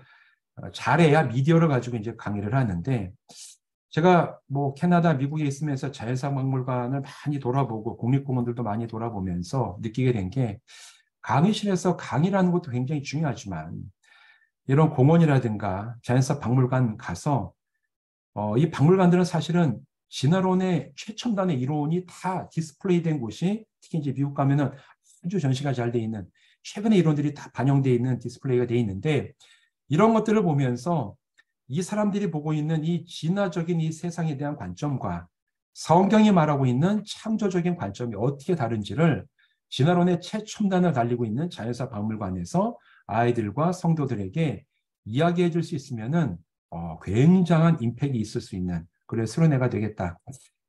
잘해야 미디어를 가지고 이제 강의를 하는데 제가 뭐 캐나다, 미국에 있으면서 자연사박물관을 많이 돌아보고 국립공원들도 많이 돌아보면서 느끼게 된 게 강의실에서 강의라는 것도 굉장히 중요하지만 이런 공원이라든가 자연사 박물관 가서 이 박물관들은 사실은 진화론의 최첨단의 이론이 다 디스플레이된 곳이 특히 이제 미국 가면은 아주 전시가 잘 돼 있는 최근의 이론들이 다 반영되어 있는 디스플레이가 돼 있는데 이런 것들을 보면서 이 사람들이 보고 있는 이 진화적인 이 세상에 대한 관점과 성경이 말하고 있는 창조적인 관점이 어떻게 다른지를 진화론의 최첨단을 달리고 있는 자연사 박물관에서 아이들과 성도들에게 이야기해 줄 수 있으면은 굉장한 임팩이 있을 수 있는 그런 수련회가 되겠다.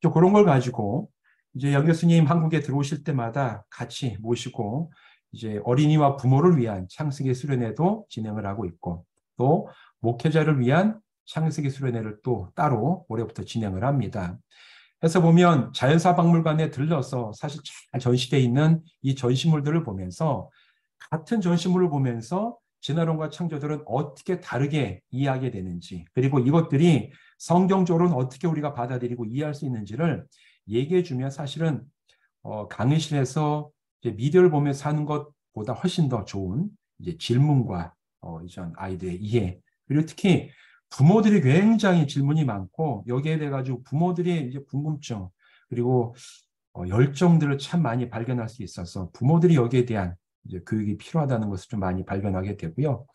또 그런 걸 가지고 이제 영 교수님 한국에 들어오실 때마다 같이 모시고 이제 어린이와 부모를 위한 창세기 수련회도 진행을 하고 있고 또 목회자를 위한 창세기 수련회를 또 따로 올해부터 진행을 합니다. 해서 보면 자연사 박물관에 들러서 사실 잘 전시되어 있는 이 전시물들을 보면서 같은 전시물을 보면서 진화론과 창조들은 어떻게 다르게 이해하게 되는지 그리고 이것들이 성경적으로는 어떻게 우리가 받아들이고 이해할 수 있는지를 얘기해 주면 사실은 강의실에서 이제 미디어를 보면서 하는 것보다 훨씬 더 좋은 이제 질문과 이전 아이들의 이해 그리고 특히 부모들이 굉장히 질문이 많고 여기에 대해 가지고 부모들이 이제 궁금증 그리고 열정들을 참 많이 발견할 수 있어서 부모들이 여기에 대한 이제 교육이 필요하다는 것을 좀 많이 발견하게 되고요.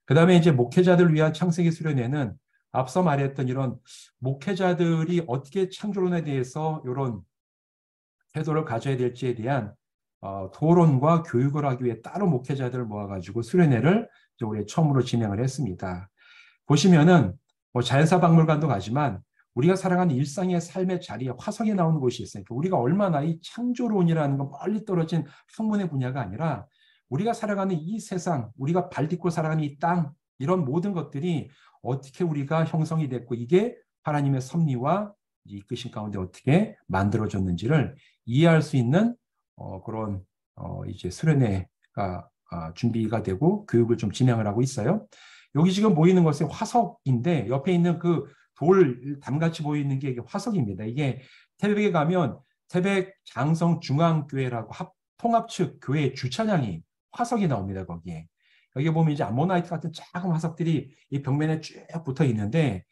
그다음에 이제 목회자들을 위한 창세기 수련회는 앞서 말했던 이런 목회자들이 어떻게 창조론에 대해서 이런 태도를 가져야 될지에 대한 토론과 교육을 하기 위해 따로 목회자들을 모아가지고 수련회를 올해 처음으로 진행을 했습니다. 보시면은 뭐 자연사 박물관도 가지만 우리가 살아가는 일상의 삶의 자리에 화석이 나오는 곳이 있어요. 그러니까 우리가 얼마나 이 창조론이라는 건 멀리 떨어진 학문의 분야가 아니라 우리가 살아가는 이 세상, 우리가 발 딛고 살아가는 이 땅, 이런 모든 것들이 어떻게 우리가 형성이 됐고 이게 하나님의 섭리와 이끄신 가운데 어떻게 만들어졌는지를 이해할 수 있는 그런 이제 수련회가 준비가 되고 교육을 좀 진행을 하고 있어요. 여기 지금 보이는 것은 화석인데 옆에 있는 그 돌 담같이 보이는 게 이게 화석입니다. 이게 태백에 가면 태백 장성중앙교회라고 통합 측 교회 주차장이 화석이 나옵니다. 거기에. 여기 보면 이제 암모나이트 같은 작은 화석들이 이 벽면에 쭉 붙어 있는데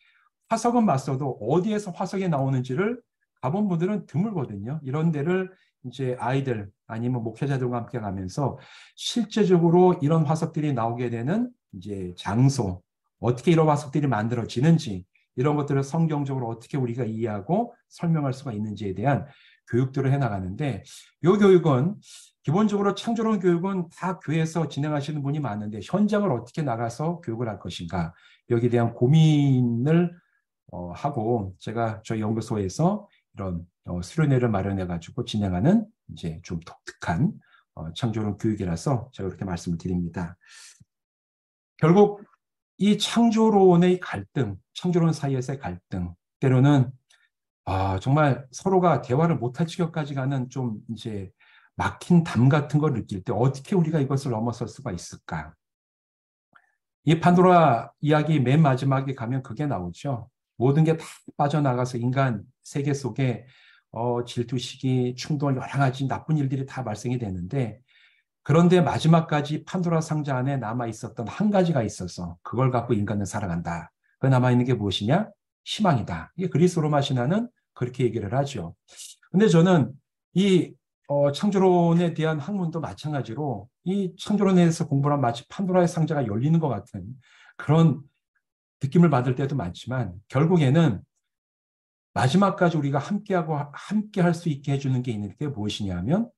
화석은 맞서도 어디에서 화석이 나오는지를 가본 분들은 드물거든요. 이런 데를 이제 아이들 아니면 목회자들과 함께 가면서 실제적으로 이런 화석들이 나오게 되는 이제 장소, 어떻게 이런 화석들이 만들어지는지 이런 것들을 성경적으로 어떻게 우리가 이해하고 설명할 수가 있는지에 대한 교육들을 해나가는데 이 교육은 기본적으로 창조론 교육은 다 교회에서 진행하시는 분이 많은데 현장을 어떻게 나가서 교육을 할 것인가 여기에 대한 고민을 하고 제가 저희 연구소에서 이런 수련회를 마련해 가지고 진행하는 이제 좀 독특한 창조론 교육이라서 제가 그렇게 말씀을 드립니다. 결국 이 창조론의 갈등, 창조론 사이에서의 갈등, 때로는 정말 서로가 대화를 못할 지경까지 가는 좀 이제 막힌 담 같은 걸 느낄 때 어떻게 우리가 이것을 넘어설 수가 있을까? 이 판도라 이야기 맨 마지막에 가면 그게 나오죠. 모든 게 다 빠져나가서 인간 세계 속에 질투, 시기, 충돌, 여러 가지 나쁜 일들이 다 발생이 되는데 그런데 마지막까지 판도라 상자 안에 남아 있었던 한 가지가 있어서 그걸 갖고 인간은 살아간다. 그 남아 있는 게 무엇이냐? 희망이다. 이게 그리스 로마 신화는 그렇게 얘기를 하죠. 근데 저는 이 창조론에 대한 학문도 마찬가지로 이 창조론에 대해서 공부를 하면 마치 판도라의 상자가 열리는 것 같은 그런 느낌을 받을 때도 많지만 결국에는 마지막까지 우리가 함께하고 함께 할 수 있게 해주는 게 있는 게 무엇이냐면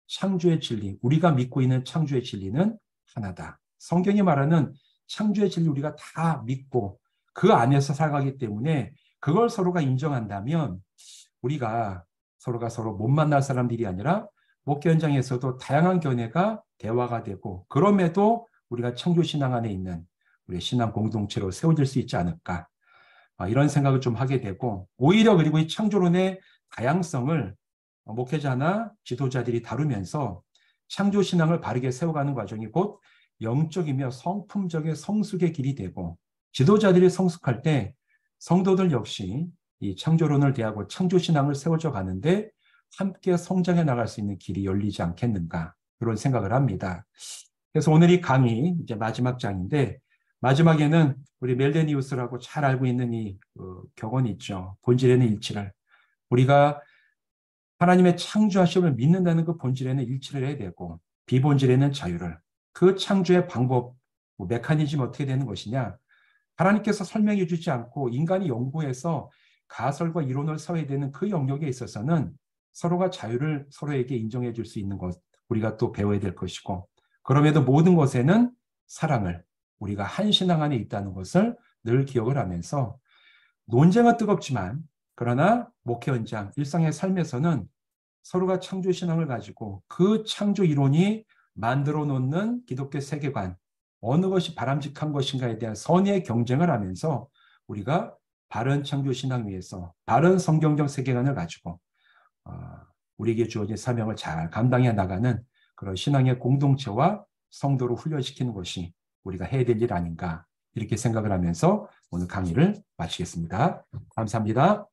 창조의 진리, 우리가 믿고 있는 창조의 진리는 하나다. 성경이 말하는 창조의 진리 우리가 다 믿고 그 안에서 살아가기 때문에 그걸 서로가 인정한다면 우리가 서로가 서로 못 만날 사람들이 아니라 목회 현장에서도 다양한 견해가 대화가 되고 그럼에도 우리가 창조신앙 안에 있는 우리의 신앙 공동체로 세워질 수 있지 않을까 이런 생각을 좀 하게 되고 오히려 그리고 이 창조론의 다양성을 목회자나 지도자들이 다루면서 창조신앙을 바르게 세워가는 과정이 곧 영적이며 성품적인 성숙의 길이 되고 지도자들이 성숙할 때 성도들 역시 이 창조론을 대하고 창조신앙을 세워져 가는데 함께 성장해 나갈 수 있는 길이 열리지 않겠는가 그런 생각을 합니다. 그래서 오늘 이 강의 이제 마지막 장인데 마지막에는 우리 멜데니우스라고 잘 알고 있는 이 격언이 있죠. 본질에는 일치를. 우리가 하나님의 창조하심을 믿는다는 그 본질에는 일치를 해야 되고 비본질에는 자유를. 그 창조의 방법, 메커니즘 어떻게 되는 것이냐. 하나님께서 설명해 주지 않고 인간이 연구해서 가설과 이론을 써야 되는 그 영역에 있어서는 서로가 자유를 서로에게 인정해 줄 수 있는 것, 우리가 또 배워야 될 것이고 그럼에도 모든 것에는 사랑을 우리가 한 신앙 안에 있다는 것을 늘 기억을 하면서 논쟁은 뜨겁지만 그러나 목회 현장, 일상의 삶에서는 서로가 창조 신앙을 가지고 그 창조 이론이 만들어 놓는 기독교 세계관, 어느 것이 바람직한 것인가에 대한 선의의 경쟁을 하면서 우리가 바른 창조 신앙 위에서 바른 성경적 세계관을 가지고 우리에게 주어진 사명을 잘 감당해 나가는 그런 신앙의 공동체와 성도를 훈련시키는 것이 우리가 해야 될 일 아닌가 이렇게 생각을 하면서 오늘 강의를 마치겠습니다. 감사합니다.